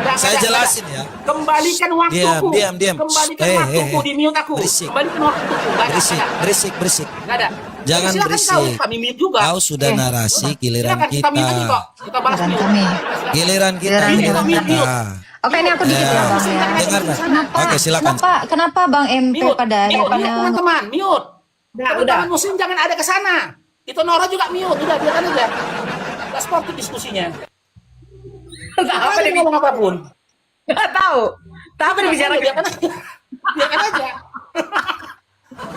Speaker 3: Nggak
Speaker 2: Saya
Speaker 3: ada, nggak
Speaker 2: jelasin
Speaker 3: ada.
Speaker 2: ya.
Speaker 3: Kembalikan waktuku.
Speaker 2: Diam.
Speaker 3: Kembalikan
Speaker 2: Eh,
Speaker 3: waktuku
Speaker 2: eh.
Speaker 3: di mute aku.
Speaker 2: Berisik.
Speaker 3: Kembalikan waktuku. Nggak ada.
Speaker 2: Berisik.
Speaker 3: Nggak ada.
Speaker 2: Jangan
Speaker 3: Silakan
Speaker 2: berisik.
Speaker 3: Kau, kami mute juga.
Speaker 2: Kau sudah narasi giliran
Speaker 3: Silakan kita mute nih
Speaker 2: kita.
Speaker 3: kok. Kita bahas
Speaker 1: Giliran
Speaker 3: mute.
Speaker 1: kami.
Speaker 2: Giliran kita.
Speaker 1: Giliran
Speaker 2: Giliran
Speaker 3: kita.
Speaker 2: kita.
Speaker 1: Oke, ini aku dikit ya,
Speaker 2: Ya.
Speaker 1: Bang ya.
Speaker 2: Dengarkan.
Speaker 1: Kenapa?
Speaker 2: Oke, silakan.
Speaker 1: Kenapa Bang MP
Speaker 3: Mute,
Speaker 1: pada
Speaker 3: mute,
Speaker 1: akhirnya
Speaker 3: teman-teman, mute.
Speaker 4: Udah.
Speaker 3: Teman-teman muslim jangan ada ke sana. Itu Nora juga mute, udah biarkan aja. Gak sportif diskusinya.
Speaker 4: Nggak
Speaker 3: Apa
Speaker 4: apa
Speaker 3: dia
Speaker 4: dia
Speaker 3: ngomong apapun.
Speaker 4: nggak tahu. Tak apa dia bicara.
Speaker 3: Biarkan aja. Biarkan aja.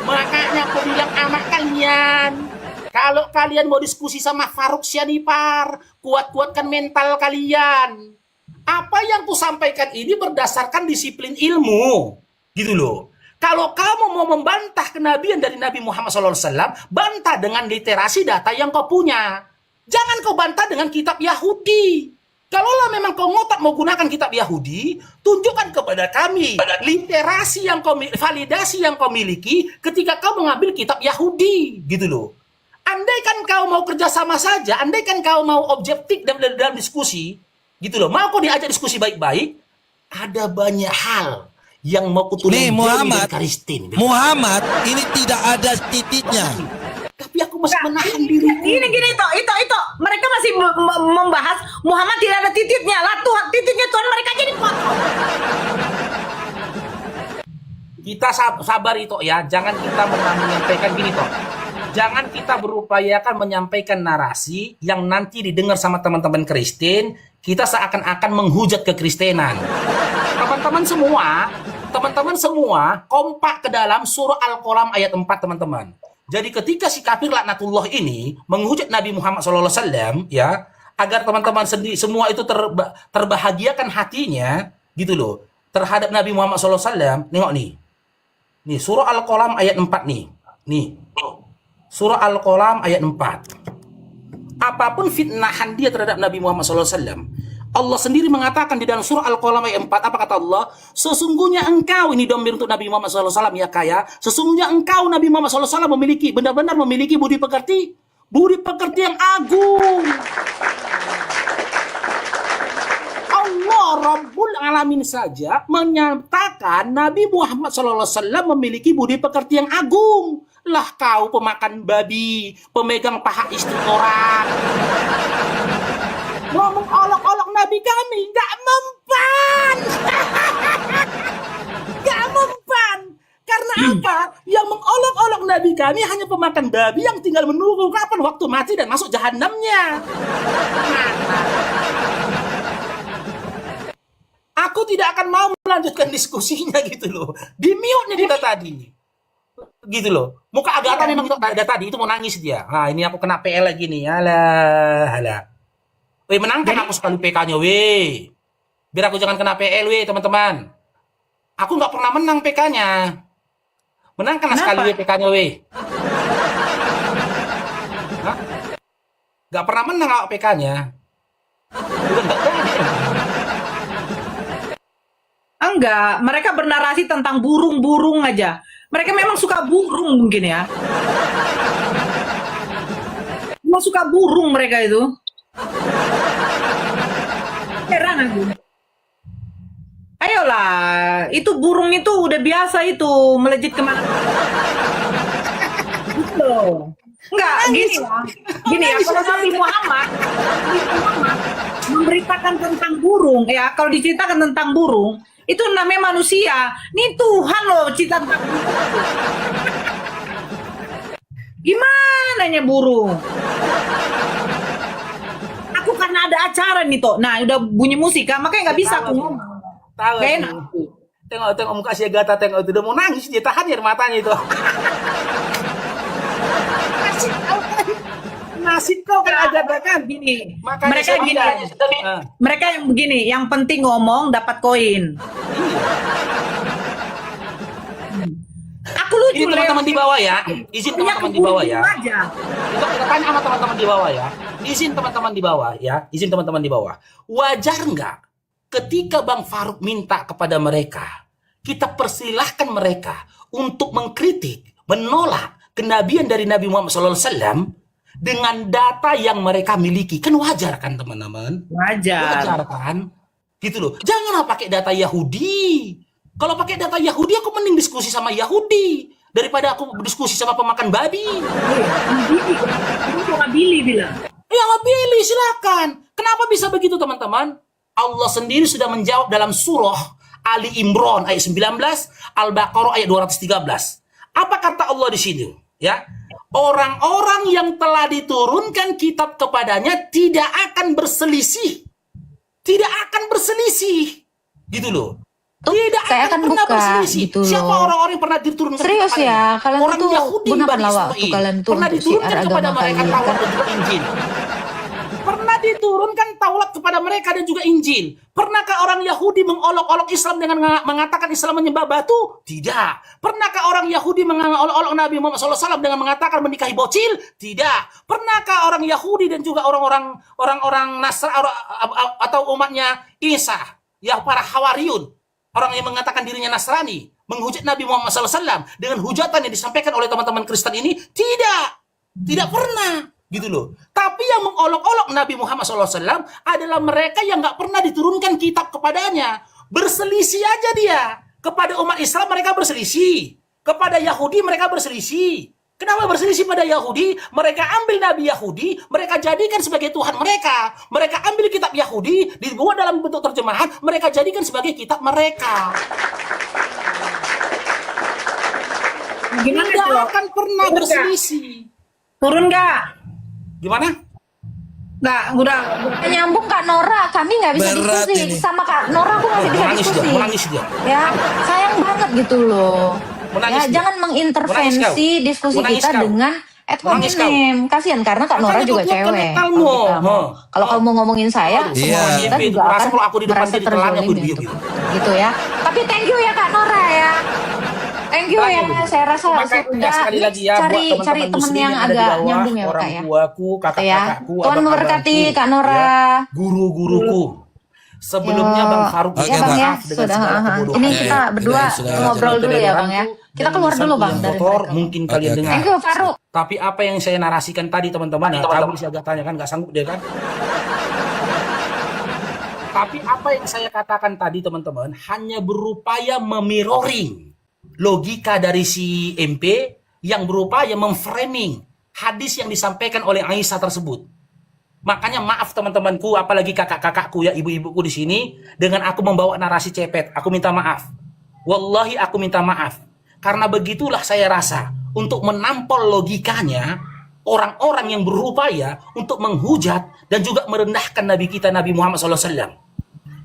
Speaker 3: Makanya aku bilang sama kalian, kalau kalian mau diskusi sama Faruk Sianipar, kuat-kuatkan mental kalian. Apa yang ku sampaikan ini berdasarkan disiplin ilmu, gitu loh. Kalau kamu mau membantah kenabian dari Nabi Muhammad SAW, bantah dengan literasi data yang kau punya. Jangan kau bantah dengan kitab Yahudi. Kalaulah memang kau ngotak mau gunakan kitab Yahudi, tunjukkan kepada kami literasi yang kau, validasi yang kau miliki ketika kau mengambil kitab Yahudi, gitu loh. Andaikan kau mau kerjasama saja, andaikan kau mau objektif dalam diskusi, gitu loh. Mau kau diajak diskusi baik-baik, ada banyak hal yang mau kutulis
Speaker 2: Nih Muhammad, Muhammad ini tidak ada titiknya.
Speaker 3: Tapi aku masih menahan diri.
Speaker 4: Gini itu mereka masih membahas Muhammad tidak ada titiknya lah, Tuhan titiknya Tuhan mereka jadi potong.
Speaker 3: Kita sabar itu ya, jangan kita menyampaikan gini toh. Jangan kita berupayakan menyampaikan narasi yang nanti didengar sama teman-teman Kristen, kita seakan-akan menghujat kekristenan. Teman-teman semua kompak ke dalam surah Al-Qalam ayat 4, teman-teman. Jadi ketika si kafir laknatullah ini menghujat Nabi Muhammad SAW, ya, agar teman-teman semua itu terbahagiakan hatinya, gitu loh, terhadap Nabi Muhammad SAW. Nengok nih. Nih, surah Al-Qalam ayat 4 nih. Nih. Surah Al-Qalam ayat 4. Apapun fitnahan dia terhadap Nabi Muhammad SAW, Allah sendiri mengatakan di dalam surah Al-Qalam ayat 4, apa kata Allah? Sesungguhnya engkau, ini domir untuk Nabi Muhammad SAW ya kaya, sesungguhnya engkau Nabi Muhammad SAW benar-benar memiliki budi pekerti yang agung. Allah Rabbul Alamin saja menyatakan Nabi Muhammad SAW memiliki budi pekerti yang agung. Lah kau pemakan babi, pemegang paha istri orang, ngomong olok-olok Nabi kami, gak mempan. Gak mempan. Karena apa? Yang mengolok-olok Nabi kami hanya pemakan babi yang tinggal menunggu kapan waktu mati dan masuk jahanamnya. Aku tidak akan mau melanjutkan diskusinya gitu loh. Di mute nih kita tadi. Gitu loh. Muka agatan memang ada tadi, itu mau nangis dia. Nah, ini aku kena PL lagi nih. Alah. Weh, menangkan aku sekali PK-nya, weh. Biar aku jangan kena PL, weh, teman-teman. Aku nggak pernah menang PK-nya. Menangkan sekali, weh, PK-nya, weh. Hah? Nggak pernah menang aku PK-nya.
Speaker 4: Enggak, mereka bernarasi tentang burung-burung aja. Mereka memang suka burung mungkin ya. Memang suka burung mereka itu. Heran aku. Ayolah, itu burung itu udah biasa itu melejit kemana. Gitu. Enggak, gini ya. Gini ya, kalau Nabi Muhammad memberitakan tentang burung, ya kalau diceritakan tentang burung, itu namanya manusia. Nih Tuhan loh cipta tentang burung. Gimana nya burung? Aku karena ada acara nih toh. Nah, udah bunyi musik kan, makanya nggak bisa aku ngomong.
Speaker 3: Tahu.
Speaker 4: Gak enak.
Speaker 3: Tengok muka si Agatha, tengok itu udah mau nangis, dia tahan air matanya itu. Nasib kau kan Agatha kan.
Speaker 4: Gini,
Speaker 3: Makanya
Speaker 4: mereka
Speaker 3: saya
Speaker 4: gini,
Speaker 3: bilang,
Speaker 4: mereka yang begini, yang penting ngomong dapat koin. Aku lucu
Speaker 3: Ini teman-teman di bawah ya. Izin teman-teman di bawah ya.
Speaker 4: Aja.
Speaker 3: Itu kita tanya sama teman-teman di bawah ya. Izin teman-teman di bawah ya. Izin teman-teman di bawah. Wajar nggak ketika Bang Faruk minta kepada mereka, kita persilahkan mereka untuk mengkritik, menolak kenabian dari Nabi Muhammad SAW dengan data yang mereka miliki. Kan wajar kan teman-teman? Wajar kan? Gitu loh. Janganlah pakai data Yahudi. Kalau pakai data Yahudi, aku mending diskusi sama Yahudi daripada aku diskusi sama pemakan babi.
Speaker 4: Ini cuma Billy bilang.
Speaker 3: Ya nggak pilih, silakan. Kenapa bisa begitu teman-teman? Allah sendiri sudah menjawab dalam surah Ali Imran ayat 19, Al-Baqarah ayat 213. Apa kata Allah di sini? Ya, orang-orang yang telah diturunkan kitab kepadanya tidak akan berselisih. Tidak akan berselisih. Gitu loh.
Speaker 1: Tuh,
Speaker 3: Tidak
Speaker 1: saya akan
Speaker 3: pernah
Speaker 1: buka
Speaker 3: berselisih.
Speaker 1: gitu loh.
Speaker 3: Siapa orang-orang yang pernah diturunkan
Speaker 1: Serius
Speaker 3: kepadanya?
Speaker 1: ya, kalian
Speaker 3: Orang
Speaker 1: tuh
Speaker 3: Yahudi
Speaker 1: gunakanlah
Speaker 3: Bani
Speaker 1: waktu
Speaker 3: Israil.
Speaker 1: kalian tuh
Speaker 3: Pernah
Speaker 1: untuk
Speaker 3: diturunkan
Speaker 1: siar
Speaker 3: kepada
Speaker 1: agama
Speaker 3: mereka
Speaker 1: kalian,
Speaker 3: Taurat
Speaker 1: kan?
Speaker 3: dan juga Injil. Pernah diturunkan Taurat kepada mereka dan juga Injil. Pernahkah orang Yahudi mengolok-olok Islam dengan mengatakan Islam menyembah batu? Tidak. Pernahkah orang Yahudi mengolok-olok Nabi Muhammad SAW dengan mengatakan menikahi bocil? Tidak. Pernahkah orang Yahudi dan juga orang-orang Nasrani atau umatnya Isa, ya para Hawariyun, orang yang mengatakan dirinya Nasrani, menghujat Nabi Muhammad SAW dengan hujatan yang disampaikan oleh teman-teman Kristen ini? Tidak pernah. Gitu loh. Tapi yang mengolok-olok Nabi Muhammad SAW adalah mereka yang nggak pernah diturunkan kitab kepadanya. Berselisih aja dia. Kepada umat Islam mereka berselisih. Kepada Yahudi mereka berselisih. Kenapa berselisih pada Yahudi? Mereka ambil Nabi Yahudi, mereka jadikan sebagai Tuhan mereka. Mereka ambil kitab Yahudi, dibuat dalam bentuk terjemahan, mereka jadikan sebagai kitab mereka.
Speaker 4: Gimana
Speaker 3: Tidak
Speaker 4: tuh?
Speaker 3: akan pernah
Speaker 4: Turun
Speaker 3: berselisih.
Speaker 4: Turun nggak?
Speaker 3: Gimana?
Speaker 4: Nggak, udah.
Speaker 1: Nyambung Kak Nora, kami nggak bisa
Speaker 2: Berat
Speaker 1: diskusi
Speaker 2: ini.
Speaker 1: sama Kak Nora, aku masih bisa diskusi.
Speaker 3: Menangis dia.
Speaker 1: Ya, sayang banget gitu loh.
Speaker 3: Menangis
Speaker 1: Ya,
Speaker 3: dia.
Speaker 1: jangan mengintervensi
Speaker 3: Menangis kau.
Speaker 1: diskusi
Speaker 3: Menangis
Speaker 1: kita
Speaker 3: kau.
Speaker 1: dengan ad
Speaker 3: Menangis kau.
Speaker 1: hominem. Kasihan karena Kak Nora
Speaker 3: Makanya
Speaker 1: juga
Speaker 3: kau kuatkan
Speaker 1: cewek.
Speaker 3: mentalmu.
Speaker 1: Kalau kita mau-
Speaker 3: Huh.
Speaker 1: Kalau kamu mau ngomongin saya,
Speaker 3: Aduh,
Speaker 1: semua
Speaker 2: iya.
Speaker 1: kita
Speaker 3: Itu
Speaker 1: juga
Speaker 3: merasa
Speaker 1: akan
Speaker 3: kalau aku di depan
Speaker 1: merasa
Speaker 3: dia ditelan, aku
Speaker 1: terzolimi
Speaker 3: dibiu-biu.
Speaker 1: gitu. Gitu ya. Tapi thank you ya Kak Nora ya. Thank you ya. Saya rasa
Speaker 3: Makanya
Speaker 1: sudah
Speaker 3: sekali lagi ya,
Speaker 1: cari
Speaker 3: buat
Speaker 1: cari
Speaker 3: teman-teman
Speaker 1: teman
Speaker 3: muslim
Speaker 1: yang
Speaker 3: ada di
Speaker 1: agak
Speaker 3: bawah,
Speaker 1: nyambung ya Kak
Speaker 3: orang
Speaker 1: ya.
Speaker 3: tuaku,
Speaker 1: Ya.
Speaker 3: kakak-kakakku,
Speaker 1: Tuhan memberkati
Speaker 3: abang-abangku,
Speaker 1: Kak Nora.
Speaker 3: ya, guru-guruku. Sebelumnya
Speaker 1: Yo.
Speaker 3: Bang Faruk
Speaker 2: Oke,
Speaker 1: Ya
Speaker 2: Bang.
Speaker 1: Bang ya,
Speaker 3: maaf dengan
Speaker 1: sudah.
Speaker 3: segala kebodohan.
Speaker 1: Ini
Speaker 2: Ya,
Speaker 1: kita
Speaker 2: ya.
Speaker 1: berdua
Speaker 2: Sudah,
Speaker 1: ngobrol
Speaker 3: Dengan
Speaker 1: dulu ya Bang ya.
Speaker 3: ketoleranku
Speaker 1: Kita
Speaker 3: dan
Speaker 1: keluar dulu
Speaker 3: lisanku
Speaker 1: Bang
Speaker 3: yang
Speaker 1: dari
Speaker 3: kotor,
Speaker 1: mereka.
Speaker 3: mungkin
Speaker 2: Oke,
Speaker 3: kalian
Speaker 2: oke.
Speaker 3: dengar.
Speaker 1: Thank you Faruk.
Speaker 3: Tapi apa yang saya narasikan tadi teman-teman ya, kamu bisa tanya kan, nggak sanggup dia kan. Tapi apa yang saya katakan tadi teman-teman hanya berupaya memiroring logika dari si MP yang berupaya memframing hadis yang disampaikan oleh Aisyah tersebut. Makanya maaf teman-temanku, apalagi kakak-kakakku ya, ibu-ibuku di sini, dengan aku membawa narasi cepet, aku minta maaf. Wallahi aku minta maaf. Karena begitulah saya rasa, untuk menampol logikanya, orang-orang yang berupaya untuk menghujat dan juga merendahkan Nabi kita, Nabi Muhammad SAW.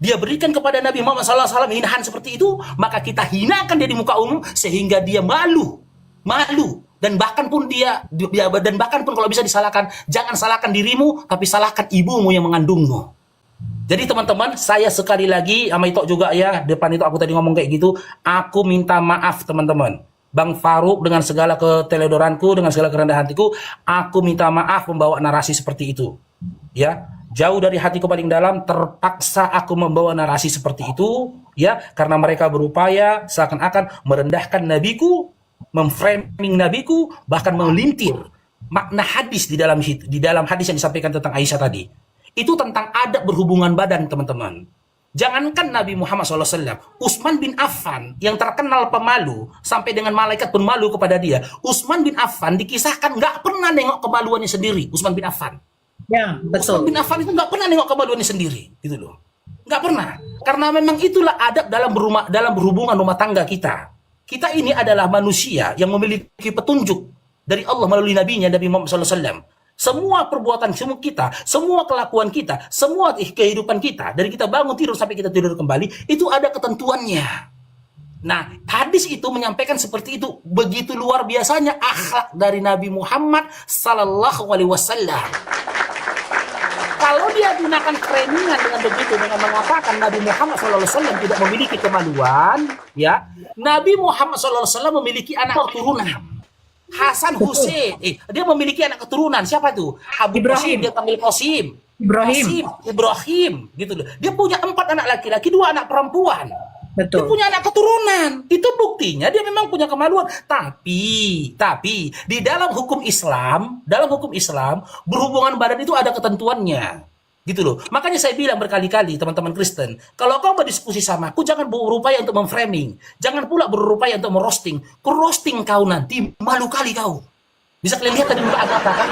Speaker 3: Dia berikan kepada Nabi Muhammad SAW hinaan seperti itu, maka kita hinakan dia di muka umum, sehingga dia malu. Dan bahkan pun kalau bisa disalahkan, jangan salahkan dirimu, tapi salahkan ibumu yang mengandungmu. Jadi teman-teman, saya sekali lagi, sama Ito juga ya, depan itu aku tadi ngomong kayak gitu, aku minta maaf teman-teman. Bang Faruk dengan segala keteledoranku, dengan segala kerendahan hatiku, aku minta maaf membawa narasi seperti itu. Ya, jauh dari hatiku paling dalam, terpaksa aku membawa narasi seperti itu, ya, karena mereka berupaya seakan-akan merendahkan nabiku, memframing nabiku, bahkan melintir makna hadis di dalam hadis yang disampaikan tentang Aisyah tadi. Itu tentang adab berhubungan badan, teman-teman. Jangankan Nabi Muhammad SAW, Utsman bin Affan yang terkenal pemalu, sampai dengan malaikat pun malu kepada dia. Utsman bin Affan dikisahkan nggak pernah nengok kemaluannya sendiri. Utsman bin Affan.
Speaker 4: Ya,
Speaker 3: Utsman
Speaker 4: betul.
Speaker 3: bin Affan itu nggak pernah nengok kemaluannya sendiri, gitu loh. Nggak pernah. Karena memang itulah adab dalam berhubungan rumah tangga kita. Kita ini adalah manusia yang memiliki petunjuk dari Allah melalui nabinya Nabi Muhammad SAW. Semua perbuatan kita, semua kelakuan kita, semua kehidupan kita, dari kita bangun tidur sampai kita tidur kembali, itu ada ketentuannya. Nah, hadis itu menyampaikan seperti itu. Begitu luar biasanya akhlak dari Nabi Muhammad Sallallahu Alaihi Wasallam. Kalau dia gunakan framing-an dengan begitu, dengan mengatakan Nabi Muhammad SAW tidak memiliki kemaluan, ya, Nabi Muhammad SAW memiliki anak keturunan. Hasan Hussein, dia memiliki anak keturunan. Siapa itu? Abu
Speaker 4: Ibrahim.
Speaker 3: Qasim, dia panggil Qasim.
Speaker 4: Ibrahim.
Speaker 3: Qasim, Ibrahim, gitu loh. Dia punya 4 anak laki-laki, 2 anak perempuan. Dia
Speaker 4: Betul.
Speaker 3: punya anak keturunan. Itu buktinya dia memang punya kemaluan. Tapi di dalam hukum Islam berhubungan badan itu ada ketentuannya. Gitu loh. Makanya saya bilang berkali-kali teman-teman Kristen, kalau kau berdiskusi sama aku jangan berupaya untuk memframing, jangan pula berupaya untuk merosting. Kau roasting kau nanti malu kali kau. Bisa kalian lihat tadi muka Agatha kan?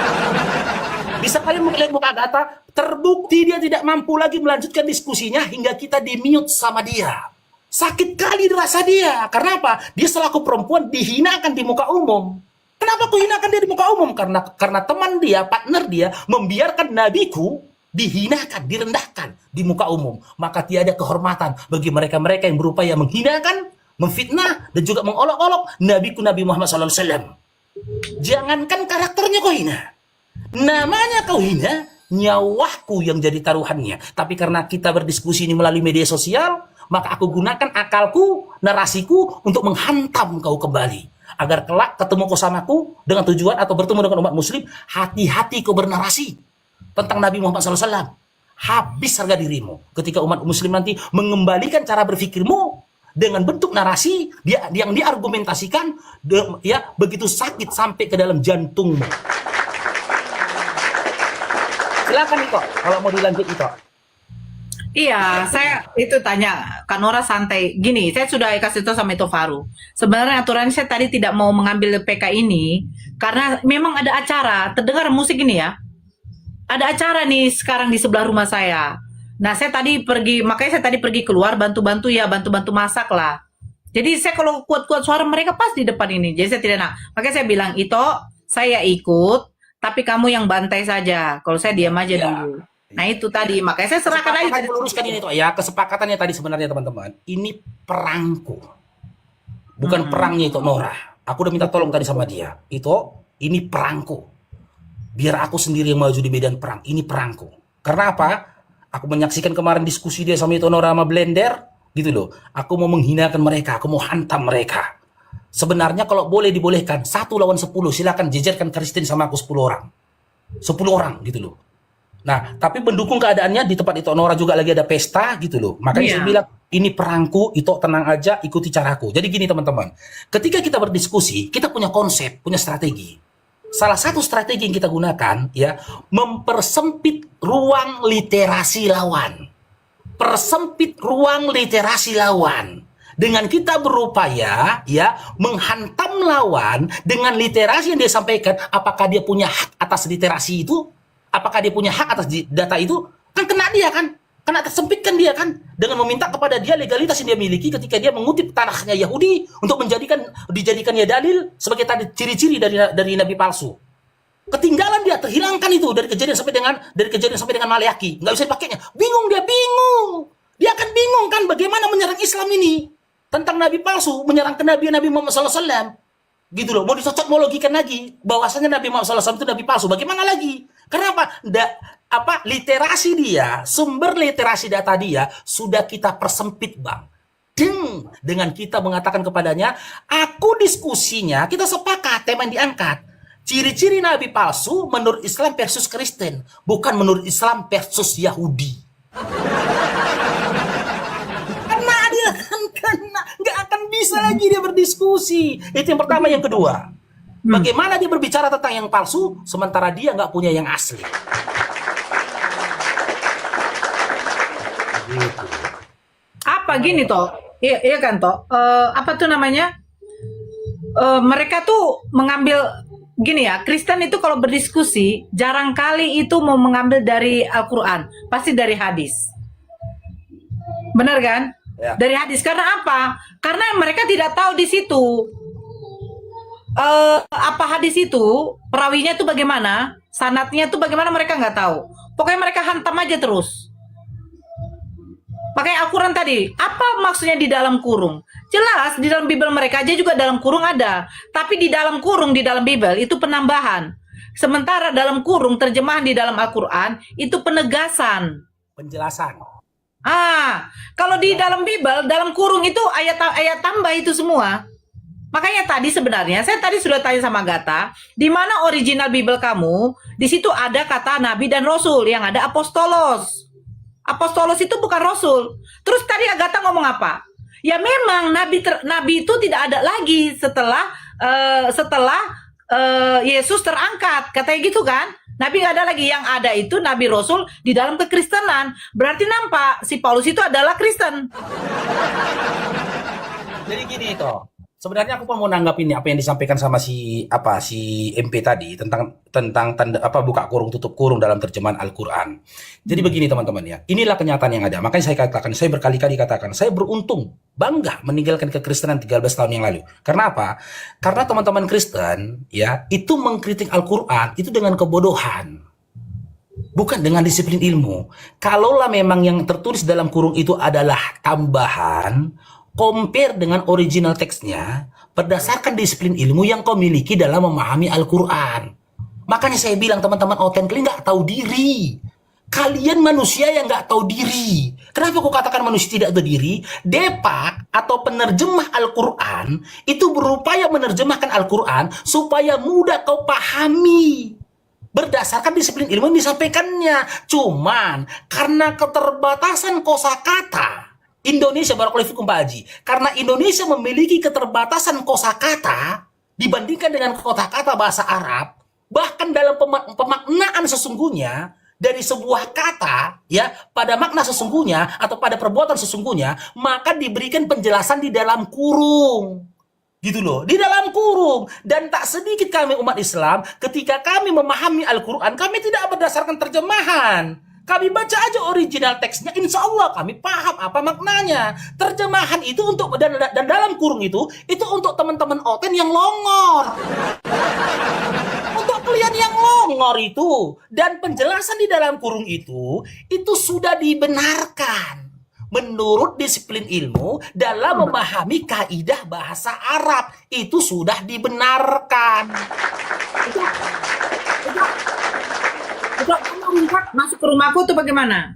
Speaker 3: Bisa kalian melihat muka Agatha, terbukti dia tidak mampu lagi melanjutkan diskusinya hingga kita di-mute sama dia. Sakit kali rasa dia. Karena apa? Dia selaku perempuan dihinakan di muka umum. Kenapa aku hinakan dia di muka umum? Karena teman dia, partner dia membiarkan nabiku dihinakan, direndahkan di muka umum. Maka tiada kehormatan bagi mereka-mereka yang berupaya menghinakan, memfitnah dan juga mengolok-olok nabiku Nabi Muhammad SAW. Jangankan karakternya kau hina, namanya kau hina, nyawaku yang jadi taruhannya. Tapi karena kita berdiskusi ini melalui media sosial, maka aku gunakan akalku, narasiku untuk menghantam kau kembali. Agar kelak ketemu kau samaku dengan tujuan atau bertemu dengan umat muslim, hati-hati kau bernarasi tentang Nabi Muhammad SAW. Habis harga dirimu ketika umat muslim nanti mengembalikan cara berpikirmu dengan bentuk narasi yang diargumentasikan ya begitu sakit sampai ke dalam jantungmu. Silakan Ito, kalau mau dilanjut Ito.
Speaker 4: Iya, saya itu tanya Kak Nora santai. Gini, saya sudah kasih tahu sama itu Faru. Sebenarnya aturannya saya tadi tidak mau mengambil PK ini karena memang ada acara. Terdengar musik ini ya. Ada acara nih sekarang di sebelah rumah saya. Nah, makanya saya tadi pergi keluar bantu-bantu masak lah. Jadi saya kalau kuat-kuat suara mereka pas di depan ini. Jadi saya tidak nak. Makanya saya bilang, Ito, saya ikut, tapi kamu yang bantai saja. Kalau saya diam aja dulu. Nah itu tadi, makanya saya serahkan aja.
Speaker 3: Kesepakatan luruskan ini Ito ya. Kesepakatannya tadi sebenarnya teman-teman. Ini perangku. Bukan perangnya Ito Nora. Aku udah minta tolong tadi sama dia. Ito, ini perangku. Biar aku sendiri yang maju di medan perang. Ini perangku. Karena apa? Aku menyaksikan kemarin diskusi dia sama Ito Nora sama Blender. Gitu loh. Aku mau menghinakan mereka. Aku mau hantam mereka. Sebenarnya kalau boleh dibolehkan 1 lawan 10. Silakan jejerkan Kristen sama aku 10 orang. 10 orang gitu loh. Nah, tapi mendukung keadaannya di tempat Ito Nora juga lagi ada pesta gitu loh. Makanya saya bilang, ini perangku, Ito tenang aja, ikuti caraku. Jadi gini teman-teman, ketika kita berdiskusi, kita punya konsep, punya strategi. Salah satu strategi yang kita gunakan, ya, mempersempit ruang literasi lawan. Persempit ruang literasi lawan. Dengan kita berupaya, ya, menghantam lawan dengan literasi yang dia sampaikan, apakah dia punya hak atas literasi itu? Apakah dia punya hak atas data itu? Kan kena dia kan? Kena tersempitkan dia kan? Dengan meminta kepada dia legalitas yang dia miliki ketika dia mengutip tanahnya Yahudi untuk dijadikannya dalil sebagai tadi ciri-ciri dari nabi palsu. Ketinggalan dia, terhilangkan itu dari kejadian sampai dengan Maleaki. Nggak bisa dipakainya. Bingung. Dia akan bingung kan bagaimana menyerang Islam ini. Tentang nabi palsu, menyerang kenabian Nabi Muhammad SAW. Gitu loh, mau dicocok mau logikan lagi bahwasanya Nabi Muhammad SAW itu nabi palsu. Bagaimana lagi? Kenapa? Literasi dia, sumber literasi data dia sudah kita persempit, Bang. Dengan kita mengatakan kepadanya, aku diskusinya, kita sepakat tema yang diangkat. Ciri-ciri nabi palsu menurut Islam versus Kristen, bukan menurut Islam versus Yahudi. Karena dia nggak akan bisa lagi dia berdiskusi. Itu yang pertama. Yang kedua, bagaimana dia berbicara tentang yang palsu sementara dia nggak punya yang asli. Gitu.
Speaker 4: Apa gini toh? Iya kan toh? Apa tuh namanya? Mereka tuh mengambil gini ya, Kristen itu kalau berdiskusi jarang kali itu mau mengambil dari Al-Quran, pasti dari hadis. Benar kan?
Speaker 3: Ya.
Speaker 4: Dari hadis. Karena apa? Karena mereka tidak tahu di situ apa hadis itu, perawinya itu bagaimana, sanatnya itu bagaimana, mereka nggak tahu. Pokoknya mereka hantam aja terus. Pakai Al-Quran tadi, apa maksudnya di dalam kurung? Jelas di dalam Bible mereka aja juga dalam kurung ada. Tapi di dalam kurung di dalam Bible itu penambahan. Sementara dalam kurung terjemahan di dalam Al-Quran itu penegasan.
Speaker 3: Penjelasan.
Speaker 4: Kalau di dalam Bible dalam kurung itu ayat-ayat tambah itu semua. Makanya tadi sebenarnya saya tadi sudah tanya sama Agatha, di mana original Bible kamu? Di situ ada kata nabi dan rasul, yang ada apostolos. Apostolos itu bukan rasul. Terus tadi Agatha ngomong apa? Ya memang nabi itu tidak ada lagi setelah Yesus terangkat, katanya gitu kan? Nabi nggak ada lagi, yang ada itu nabi rasul di dalam kekristenan. Berarti nampak si Paulus itu adalah Kristen.
Speaker 3: Jadi gini toh. Sebenarnya aku pun mau nanggapin apa yang disampaikan sama si MP tadi tentang tanda buka kurung tutup kurung dalam terjemahan Al-Qur'an. Jadi begini teman-teman ya. Inilah kenyataan yang ada. Makanya saya berkali-kali katakan, saya beruntung, bangga meninggalkan kekristenan 13 tahun yang lalu. Karena apa? Karena teman-teman Kristen ya, itu mengkritik Al-Qur'an itu dengan kebodohan. Bukan dengan disiplin ilmu. Kalaulah memang yang tertulis dalam kurung itu adalah tambahan, compare dengan original teksnya berdasarkan disiplin ilmu yang kau miliki dalam memahami Al-Quran. Makanya saya bilang teman-teman OTN, kalian nggak tahu diri. Kalian manusia yang nggak tahu diri. Kenapa aku katakan manusia tidak tahu diri? Depak atau penerjemah Al-Quran itu berupaya menerjemahkan Al-Quran supaya mudah kau pahami berdasarkan disiplin ilmu yang disampaikannya. Cuman karena keterbatasan kosakata Indonesia, barakallahu fikum Pak Haji, karena Indonesia memiliki keterbatasan kosakata dibandingkan dengan kosakata bahasa Arab, bahkan dalam pemaknaan sesungguhnya dari sebuah kata ya pada makna sesungguhnya atau pada perbuatan sesungguhnya, maka diberikan penjelasan di dalam kurung. Gitu loh, di dalam kurung. Dan tak sedikit kami umat Islam ketika kami memahami Al-Quran, kami tidak berdasarkan terjemahan. Kami baca aja original teksnya, insya Allah kami paham apa maknanya. Terjemahan itu untuk dan dalam kurung itu untuk teman-teman OTN yang longor. Untuk kalian yang longor itu, dan penjelasan di dalam kurung itu sudah dibenarkan menurut disiplin ilmu dalam memahami kaidah bahasa Arab, itu sudah dibenarkan.
Speaker 4: Masuk ke rumahku tuh bagaimana?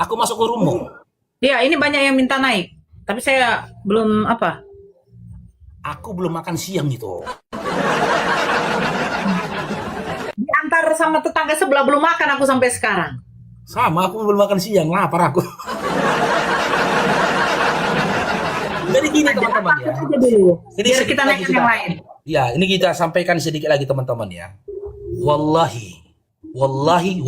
Speaker 3: Aku masuk ke rumah.
Speaker 4: Ya, ini banyak yang minta naik, tapi saya belum apa.
Speaker 3: Aku belum makan siang gitu.
Speaker 4: Diantar sama tetangga sebelah belum makan aku sampai sekarang.
Speaker 3: Sama, aku belum makan siang, lapar aku. Jadi gini teman-teman ya.
Speaker 4: Aja dulu.
Speaker 3: Ini
Speaker 4: Biar kita naik yang lain.
Speaker 3: Ya, ini kita sampaikan sedikit lagi teman-teman ya. Wallahi,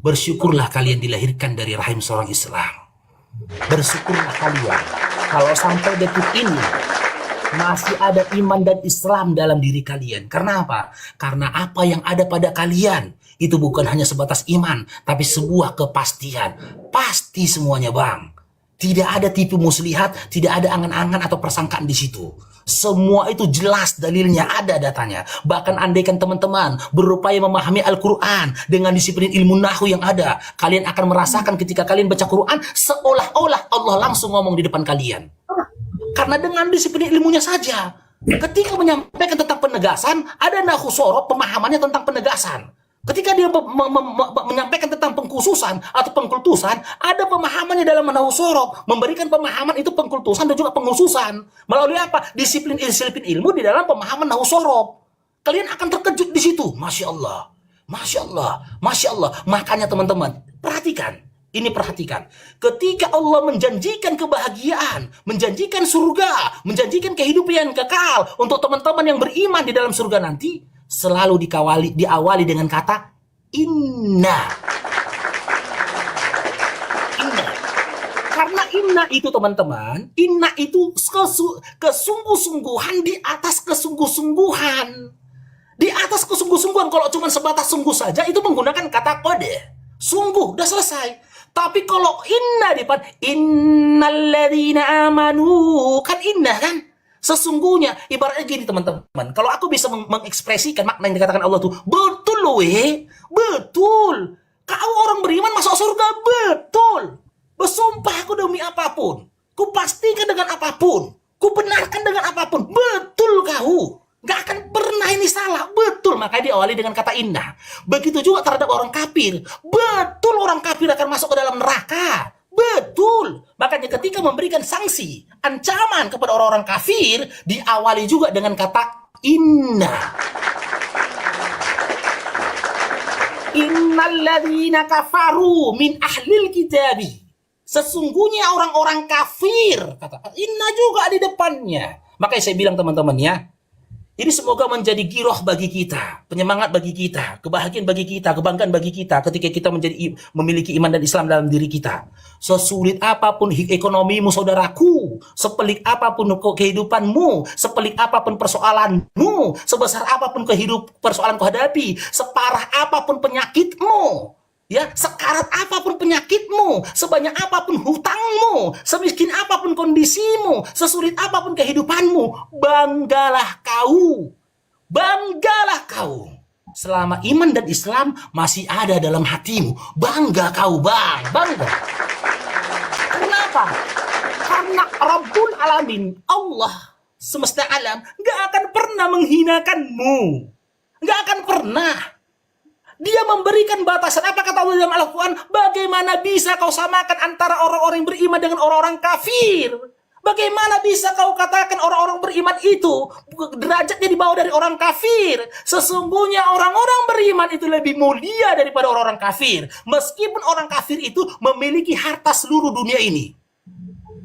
Speaker 3: bersyukurlah kalian dilahirkan dari rahim seorang Islam. Bersyukurlah kalian kalau sampai detik ini masih ada iman dan Islam dalam diri kalian. Karena apa? Karena apa yang ada pada kalian itu bukan hanya sebatas iman, tapi sebuah kepastian. Pasti semuanya bang. Tidak ada tipu muslihat, tidak ada angan-angan atau persangkaan di situ. Semua itu jelas dalilnya, ada datanya. Bahkan andaikan teman-teman berupaya memahami Al-Quran dengan disiplin ilmu nahwu yang ada, kalian akan merasakan ketika kalian baca Quran seolah-olah Allah langsung ngomong di depan kalian. Karena dengan disiplin ilmunya saja, ketika menyampaikan tentang penegasan, ada nahwu sorot pemahamannya tentang penegasan. Ketika dia menyampaikan tentang pengkhususan atau pengkultusan, ada pemahamannya dalam nahwu sorot, memberikan pemahaman itu pengkultusan dan juga pengkhususan. Melalui apa? Disiplin ilmu di dalam pemahaman nahwu sorot. Kalian akan terkejut di situ. Masya Allah. Masya Allah. Masya Allah. Makanya teman-teman, perhatikan. Ini perhatikan. Ketika Allah menjanjikan kebahagiaan, menjanjikan surga, menjanjikan kehidupan yang kekal untuk teman-teman yang beriman di dalam surga nanti, selalu diawali dengan kata inna. Karena inna itu teman-teman, inna itu kesungguh-sungguhan di atas kesungguh-sungguhan. Di atas kesungguh-sungguhan, kalau cuma sebatas sungguh saja itu menggunakan kata kode. Sungguh, udah selesai. Tapi kalau inna di depan, innalladzina amanu, kan inna kan? Sesungguhnya, ibaratnya gini teman-teman. Kalau aku bisa mengekspresikan makna yang dikatakan Allah tuh, betul loh betul. Kau orang beriman masuk surga, betul. Bersumpah aku demi apapun. Ku pastikan dengan apapun. Ku benarkan dengan apapun. Betul kau. Gak akan pernah ini salah. Betul. Makanya diawali dengan kata indah. Begitu juga terhadap orang kafir. Betul orang kafir akan masuk ke dalam neraka. Betul. Makanya ketika memberikan sanksi, ancaman kepada orang-orang kafir, diawali juga dengan kata inna. Innalladzina kafaru min ahlil kitabi. Sesungguhnya orang-orang kafir, kata inna juga di depannya. Makanya saya bilang teman-teman ya, ini semoga menjadi giroh bagi kita, penyemangat bagi kita, kebahagiaan bagi kita, kebanggaan bagi kita ketika kita memiliki iman dan Islam dalam diri kita. Sesulit apapun ekonomimu saudaraku, sepelik apapun kehidupanmu, sepelik apapun persoalanmu, sebesar apapun persoalan kau hadapi, separah apapun penyakitmu, ya, sekarat apapun penyakitmu, sebanyak apapun hutangmu, semiskin apapun kondisimu, sesulit apapun kehidupanmu, banggalah kau. Banggalah kau. Selama iman dan Islam masih ada dalam hatimu, bangga kau, bangga. Kenapa? Karena Rabbul Alamin, Allah semesta alam, gak akan pernah menghinakanmu. Gak akan pernah. Dia memberikan batasan. Apa kata Allah dalam Al-Quran? Bagaimana bisa kau samakan antara orang-orang yang beriman dengan orang-orang kafir? Bagaimana bisa kau katakan orang-orang beriman itu derajatnya di bawah dari orang kafir? Sesungguhnya orang-orang beriman itu lebih mulia daripada orang-orang kafir. Meskipun orang kafir itu memiliki harta seluruh dunia ini.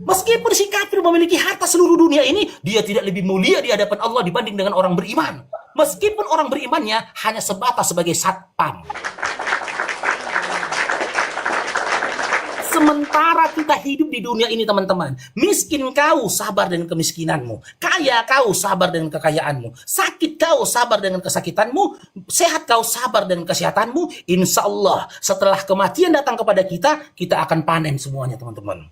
Speaker 3: Meskipun si kafir memiliki harta seluruh dunia ini, dia tidak lebih mulia di hadapan Allah dibanding dengan orang beriman. Meskipun orang berimannya hanya sebatas sebagai satpam. Sementara kita hidup di dunia ini teman-teman, miskin kau sabar dengan kemiskinanmu, kaya kau sabar dengan kekayaanmu, sakit kau sabar dengan kesakitanmu, sehat kau sabar dengan kesehatanmu. Insya Allah setelah kematian datang kepada kita, kita akan panen semuanya teman-teman.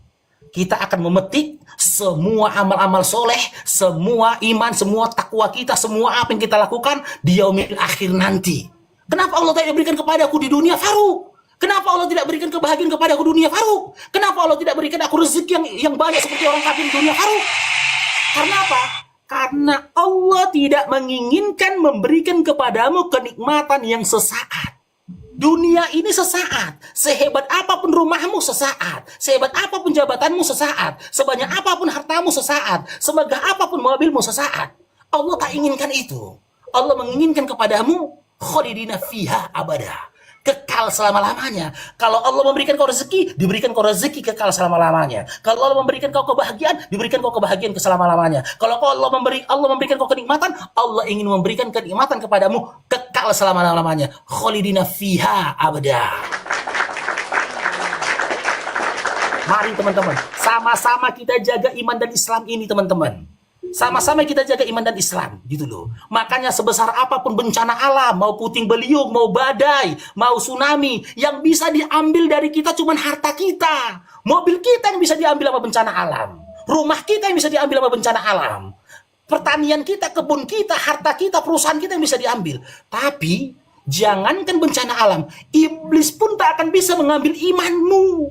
Speaker 3: Kita akan memetik semua amal-amal soleh, semua iman, semua takwa kita, semua apa yang kita lakukan di yaumil akhir nanti. Kenapa Allah tidak berikan kepadaku di dunia, Farouk? Kenapa Allah tidak berikan kebahagiaan kepadaku di dunia, Farouk? Kenapa Allah tidak berikan aku rezeki yang banyak seperti orang kafir di dunia, Farouk? Karena apa? Karena Allah tidak menginginkan memberikan kepadamu kenikmatan yang sesaat. Dunia ini sesaat. Sehebat apapun rumahmu sesaat. Sehebat apapun jabatanmu sesaat. Sebanyak apapun hartamu sesaat. Semegah apapun mobilmu sesaat. Allah tak inginkan itu. Allah menginginkan kepadamu khalidina fiha abada. Kekal selama-lamanya. Kalau Allah memberikan kau rezeki, diberikan kau rezeki kekal selama-lamanya. Kalau Allah memberikan kau kebahagiaan, diberikan kau kebahagiaan selama-lamanya. Kalau Allah memberikan kau kenikmatan, Allah ingin memberikan kenikmatan kepadamu kekal selama-lamanya. Khalidina fiha abada. Mari teman-teman, sama-sama kita jaga iman dan Islam ini teman-teman. Sama-sama kita jaga iman dan Islam, gitu loh. Makanya sebesar apapun bencana alam, mau puting beliung, mau badai, mau tsunami, yang bisa diambil dari kita cuma harta kita. Mobil kita yang bisa diambil sama bencana alam. Rumah kita yang bisa diambil sama bencana alam. Pertanian kita, kebun kita, harta kita, perusahaan kita yang bisa diambil. Tapi, jangankan bencana alam, iblis pun tak akan bisa mengambil imanmu.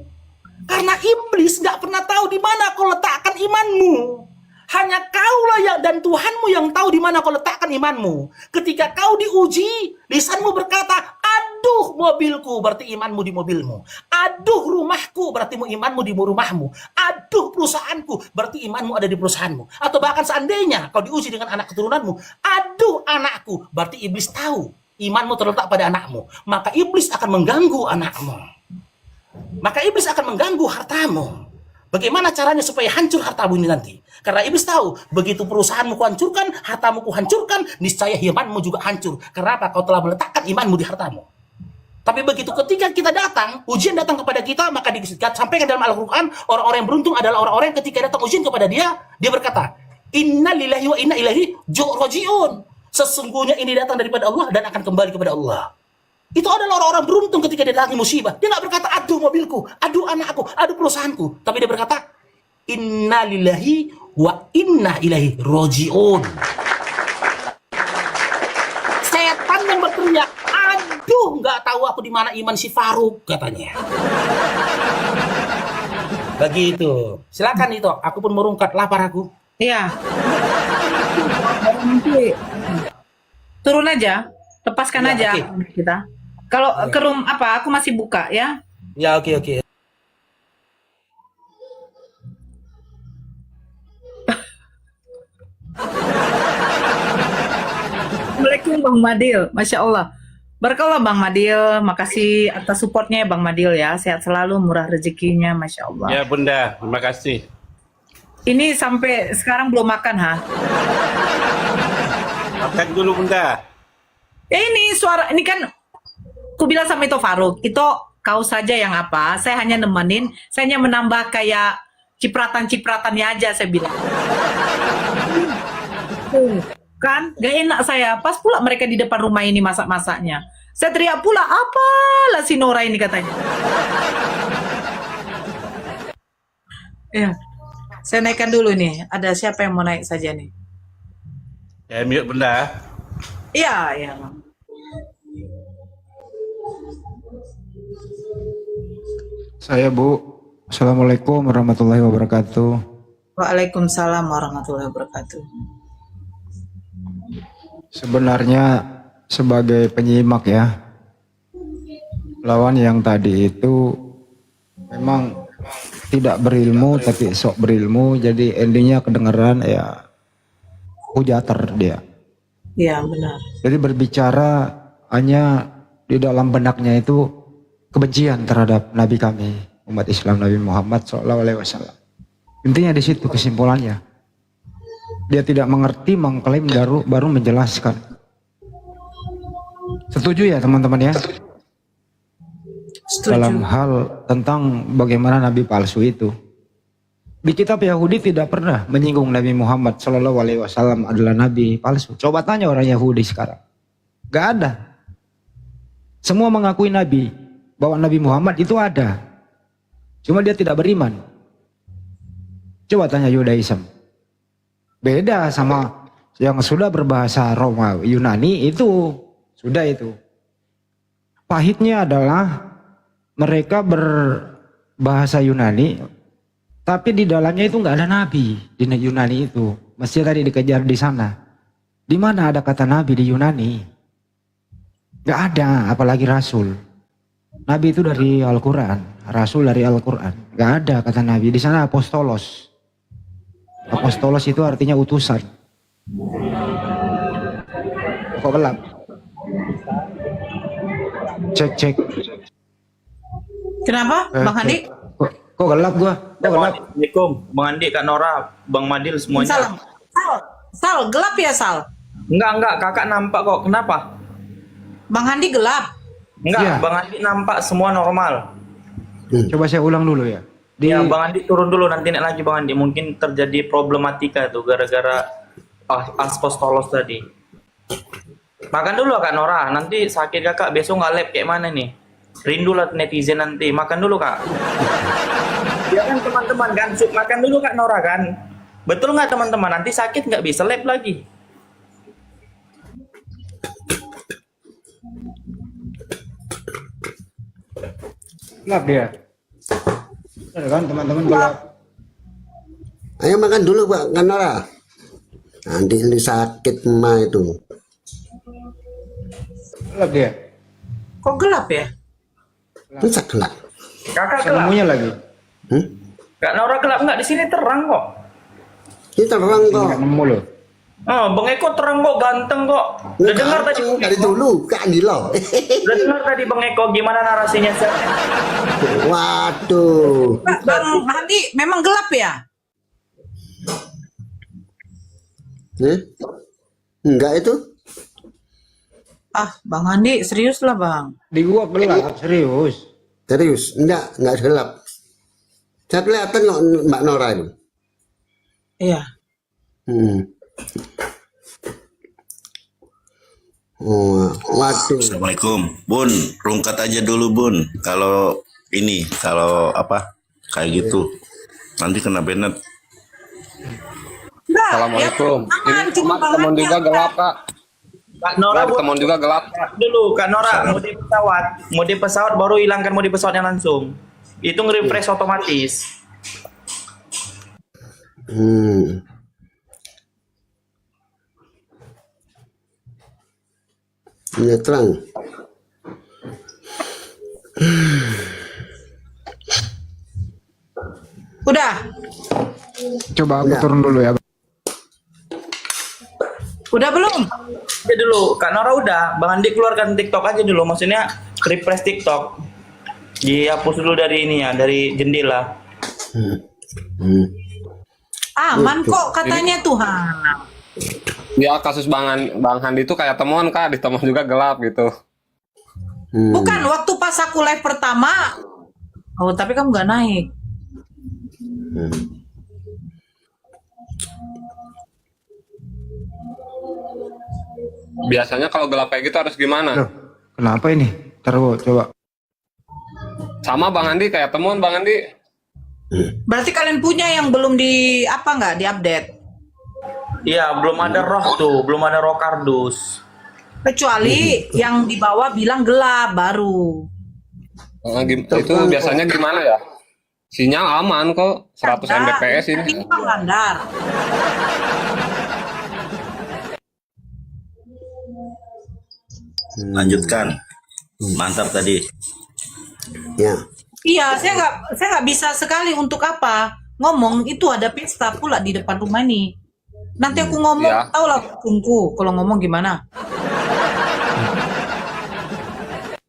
Speaker 3: Karena iblis gak pernah tahu di mana kau letakkan imanmu. Hanya kaulah dan Tuhanmu yang tahu di mana kau letakkan imanmu. Ketika kau diuji, lisanmu berkata, aduh mobilku, berarti imanmu di mobilmu. Aduh rumahku, berarti imanmu di rumahmu. Aduh perusahaanku, berarti imanmu ada di perusahaanmu. Atau bahkan seandainya kau diuji dengan anak keturunanmu, aduh anakku, berarti iblis tahu imanmu terletak pada anakmu. Maka iblis akan mengganggu anakmu. Maka iblis akan mengganggu hartamu. Bagaimana caranya supaya hancur hartamu ini nanti? Karena iblis tahu, begitu perusahaanmu kuhancurkan, hartamu kuhancurkan, niscaya imanmu juga hancur. Karena apa? Kau telah meletakkan imanmu di hartamu. Tapi begitu ketika kita datang, ujian datang kepada kita, maka disampaikan dalam Al-Quran, orang-orang yang beruntung adalah orang-orang yang ketika datang ujian kepada dia, dia berkata, Inna lillahi wa inna ilaihi raji'un. Sesungguhnya ini datang daripada Allah dan akan kembali kepada Allah. Itu adalah orang-orang beruntung ketika dia datang musibah. Dia nggak berkata, aduh mobilku, aduh anakku, aduh perusahaanku. Tapi dia berkata, Inna lillahi wa inna ilaihi raji'un. Setan yang berteriak, aduh nggak tahu aku di mana iman si Farouk, katanya. Begitu. Silakan itu, aku pun merungkat, lapar aku.
Speaker 4: Iya. Nanti turun aja, lepaskan
Speaker 3: Ya,
Speaker 4: aja
Speaker 3: oke.
Speaker 4: kita. Kalau ke room apa, aku masih buka ya.
Speaker 3: Ya, oke.
Speaker 4: Assalamualaikum Bang Madil, Masya Allah. Berkala Bang Madil, makasih atas supportnya ya Bang Madil ya. Sehat selalu, murah rezekinya, Masya Allah.
Speaker 5: Ya Bunda, terima kasih.
Speaker 4: Ini sampai sekarang belum makan ha?
Speaker 5: Makan dulu Bunda.
Speaker 4: Ini suara, ini kan aku bilang sama itu Faruk, itu kau saja yang apa, saya hanya nemenin, saya hanya menambah kayak cipratan-cipratannya aja saya bilang. Kan, gak enak saya, pas pula mereka di depan rumah ini masak-masaknya. Saya teriak pula, apalah si Nora ini katanya. Ya, saya naikkan dulu nih, ada siapa yang mau naik saja nih?
Speaker 5: Ya mute Bunda.
Speaker 4: Iya, iya.
Speaker 6: Saya Bu. Assalamualaikum warahmatullahi wabarakatuh.
Speaker 4: Waalaikumsalam warahmatullahi wabarakatuh.
Speaker 6: Sebenarnya sebagai penyimak ya, lawan yang tadi itu memang tidak berilmu tapi sok berilmu, jadi endingnya kedengaran ya hujater dia.
Speaker 4: Iya benar.
Speaker 6: Jadi berbicara hanya di dalam benaknya itu kebencian terhadap Nabi kami, umat Islam Nabi Muhammad SAW. Intinya di situ kesimpulannya. Dia tidak mengerti, mengklaim baru menjelaskan. Setuju ya teman-teman ya?
Speaker 4: Setuju.
Speaker 6: Dalam hal tentang bagaimana Nabi palsu itu. Di kitab Yahudi tidak pernah menyinggung Nabi Muhammad SAW adalah Nabi palsu. Coba tanya orang Yahudi sekarang. Gak ada. Semua mengakui Nabi. Bahwa Nabi Muhammad itu ada. Cuma dia tidak beriman. Coba tanya Yudaism. Beda sama yang sudah berbahasa Roma, Yunani itu. Sudah itu. Pahitnya adalah mereka berbahasa Yunani, tapi di dalamnya itu nggak ada nabi di Yunani itu. Mesti tadi dikejar di sana. Di mana ada kata nabi di Yunani? Nggak ada, apalagi rasul. Nabi itu dari Al-Quran, rasul dari Al-Quran. Nggak ada kata nabi. Di sana apostolos. Apostolos itu artinya utusan. Kok gelap? Cek.
Speaker 4: Kenapa, Bang Handi?
Speaker 6: Kok gelap gua? Kok gelap?
Speaker 7: Assalamualaikum, Bang Andi, Kak Nora, Bang Madil semuanya.
Speaker 4: Salam. Sal, gelap ya Sal?
Speaker 7: Enggak, kakak nampak kok. Kenapa?
Speaker 4: Bang Handi gelap.
Speaker 7: Enggak,
Speaker 6: Iya.
Speaker 7: Bang Andi nampak semua normal.
Speaker 6: Coba saya ulang dulu ya.
Speaker 7: Ya, Bang Andi turun dulu, nanti naik lagi Bang Andi. Mungkin terjadi problematika tuh gara-gara aspostolos tadi. Makan dulu Kak Nora, nanti sakit kakak besok nggak lab kayak mana nih? Rindulah netizen nanti. Makan dulu Kak. Ya kan teman-teman kan, makan dulu Kak Nora kan. Betul nggak teman-teman? Nanti sakit nggak bisa lab lagi.
Speaker 6: Gelap dia. Ada kan teman-teman gelap.
Speaker 8: Ayo makan dulu Pak Kanora. Nanti ini sakit mah itu.
Speaker 6: Gelap dia.
Speaker 4: Kok gelap ya?
Speaker 8: Bisa gelap.
Speaker 7: Kakak gelap.
Speaker 6: Semuanya lagi.
Speaker 7: Kak Nora gelap nggak? Di sini terang kok.
Speaker 8: Ini terang kok.
Speaker 6: Nggak nemu loh.
Speaker 7: Oh, Bang Eko terang kok, ganteng kok. Udah dengar tadi Bang
Speaker 8: dari
Speaker 7: Eko?
Speaker 8: dulu kan loh.
Speaker 7: Udah dengar tadi Bang Eko gimana narasinya?
Speaker 8: Waduh.
Speaker 4: Bang Handi memang gelap ya?
Speaker 8: Enggak itu.
Speaker 4: Ah, Bang Handi serius lah Bang.
Speaker 6: Di gua gelap serius.
Speaker 8: Serius, enggak gelap. Saya kelihatan kok Mbak Nora itu.
Speaker 4: Iya.
Speaker 8: Oh, waduh.
Speaker 9: Assalamualaikum, Bun. Rungkat aja dulu, Bun. Kalau apa kayak gitu, nanti kena banned.
Speaker 4: Enggak,
Speaker 10: Assalamualaikum.
Speaker 4: ya, aman, cuma Bang
Speaker 10: Teman
Speaker 4: Handi
Speaker 10: juga
Speaker 4: yang
Speaker 10: gelap, Kak.
Speaker 7: Kak Nora
Speaker 10: Teman juga gelap.
Speaker 7: dulu, Kak Nora mode pesawat baru hilangkan mode pesawatnya langsung. Itu nge-refresh otomatis.
Speaker 8: Ini terang.
Speaker 4: Udah.
Speaker 6: Coba aku turun dulu ya.
Speaker 4: Udah belum?
Speaker 7: Aja dulu, Kak Nora udah. Bang Andi keluarkan TikTok aja dulu. Maksudnya refresh TikTok. Dihapus dulu dari ini ya, dari jendela.
Speaker 4: Aman kok katanya Tuhan.
Speaker 10: Ya kasus Bang Handi itu kayak temuan Kak, ditemuan juga gelap gitu.
Speaker 4: Bukan, waktu pas aku live pertama. Oh, tapi kamu nggak naik.
Speaker 10: Biasanya kalau gelap kayak gitu harus gimana?
Speaker 6: Loh, kenapa ini? Taruh coba.
Speaker 10: Sama Bang Andi kayak temuan Bang Andi.
Speaker 4: Berarti kalian punya yang belum di apa nggak diupdate?
Speaker 7: Iya, belum ada roh tuh, belum ada roh kardus.
Speaker 4: Kecuali yang di bawah bilang gelap baru.
Speaker 10: Itu biasanya gimana ya? Sinyal aman kok, 100 Mbps ini.
Speaker 4: Ini Bang Landar.
Speaker 9: Lanjutkan. Mantap tadi.
Speaker 8: Ya.
Speaker 4: Iya, saya nggak bisa sekali untuk apa ngomong itu ada pesta pula di depan rumah ini. Nanti aku ngomong,
Speaker 10: Ya.
Speaker 4: tau lah tunggu kalau ngomong gimana.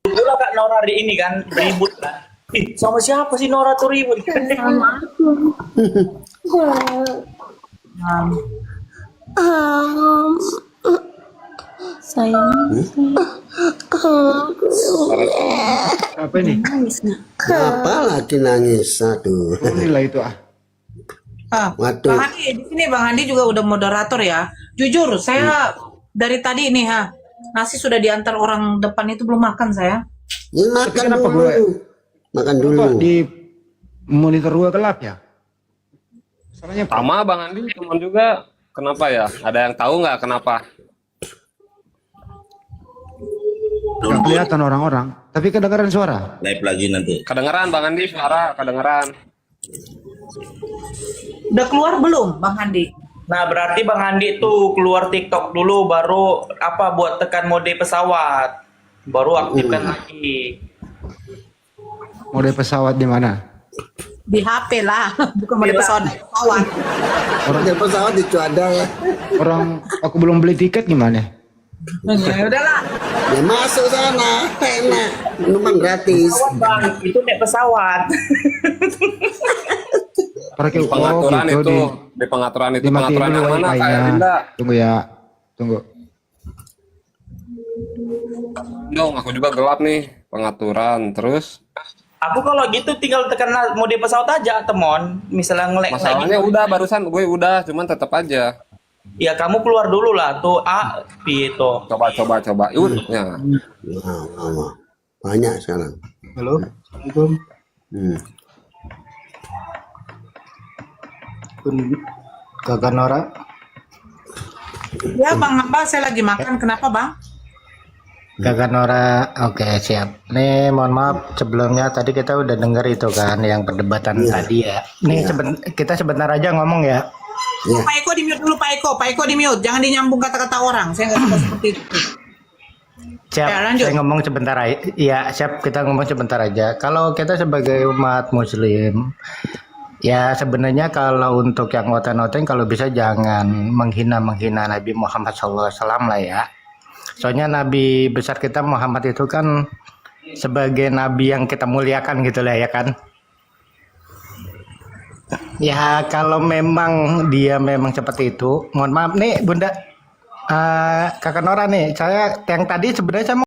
Speaker 7: Dulu lah Kak Nora di ini kan ribut kan. Ih, sama siapa sih Nora tuh ribut?
Speaker 1: Sama aku. Sayang.
Speaker 6: Apa ini?
Speaker 8: Apa lagi nangis? Aduh.
Speaker 6: Inilah itu ah.
Speaker 8: Waduh.
Speaker 4: Bang Handi, di sini Bang Handi juga udah moderator ya. Jujur, saya dari tadi ini nasi sudah diantar orang depan itu belum makan saya.
Speaker 8: Ini makan
Speaker 6: kenapa
Speaker 8: dulu.
Speaker 6: gue-
Speaker 8: Makan dulu.
Speaker 6: Kok di monitor gua gelap ya? Masalahnya
Speaker 10: Sama Bang Andi temuan juga. Kenapa ya? Ada yang tahu nggak kenapa?
Speaker 6: nggak kelihatan orang-orang, tapi kedengaran suara.
Speaker 9: Live lagi nanti.
Speaker 10: Kedengeran Bang Andi suara, kedengeran.
Speaker 4: Udah keluar belum Bang Handi?
Speaker 7: Nah, berarti Bang Andi tuh keluar TikTok dulu baru apa buat tekan mode pesawat. Baru aktifkan lagi.
Speaker 6: Mode pesawat di mana?
Speaker 4: Di HP lah, bukan mode pesawat.
Speaker 8: Orang pesawat di cuaca.
Speaker 6: Orang aku belum beli tiket gimana?
Speaker 4: Ya udahlah.
Speaker 8: Ya masuk sana. Enak. Numpang gratis.
Speaker 7: Pesawat Bang, itu naik pesawat.
Speaker 6: Pakai
Speaker 10: Pengaturan
Speaker 6: gitu,
Speaker 10: itu, di pengaturan itu
Speaker 6: dimatiin
Speaker 10: pengaturan yang
Speaker 6: dulu
Speaker 10: mana
Speaker 6: wifi-nya.
Speaker 10: kayak Dinda?
Speaker 6: Tunggu ya, tunggu.
Speaker 10: Dong, aku juga gelap nih pengaturan. Terus
Speaker 7: Aku kalau gitu tinggal tekan mode pesawat aja, temon. Misalnya ngelek
Speaker 10: masalahnya udah barusan gue udah, cuman tetap aja.
Speaker 7: Ya kamu keluar dulu lah tuh itu.
Speaker 10: Coba. Yuk, ya.
Speaker 8: Wah. Banyak sekarang.
Speaker 11: Halo, Assalamualaikum. Kakak Nora.
Speaker 4: Ya Bang Hamba, saya lagi makan. Kenapa Bang?
Speaker 11: Kakak Nora, oke siap. Nih mohon maaf sebelumnya tadi kita udah denger itu kan yang perdebatan tadi ya. Nih kita sebentar aja ngomong ya.
Speaker 4: Pak Eko di mute dulu Pak Eko. Pak Eko di mute. Jangan dinyambung kata-kata orang. Saya nggak suka seperti itu.
Speaker 11: Siap,
Speaker 4: Ya, lanjut.
Speaker 11: saya ngomong sebentar aja. Iya, siap kita ngomong sebentar aja. Kalau kita sebagai umat muslim, ya sebenarnya kalau untuk yang oteng-oteng kalau bisa jangan menghina Nabi Muhammad SAW lah ya. Soalnya Nabi besar kita Muhammad itu kan sebagai Nabi yang kita muliakan gitu lah ya kan. Ya kalau memang dia memang seperti itu, mohon maaf nih Bunda, Kakak Nora nih, saya yang tadi sebenarnya saya mau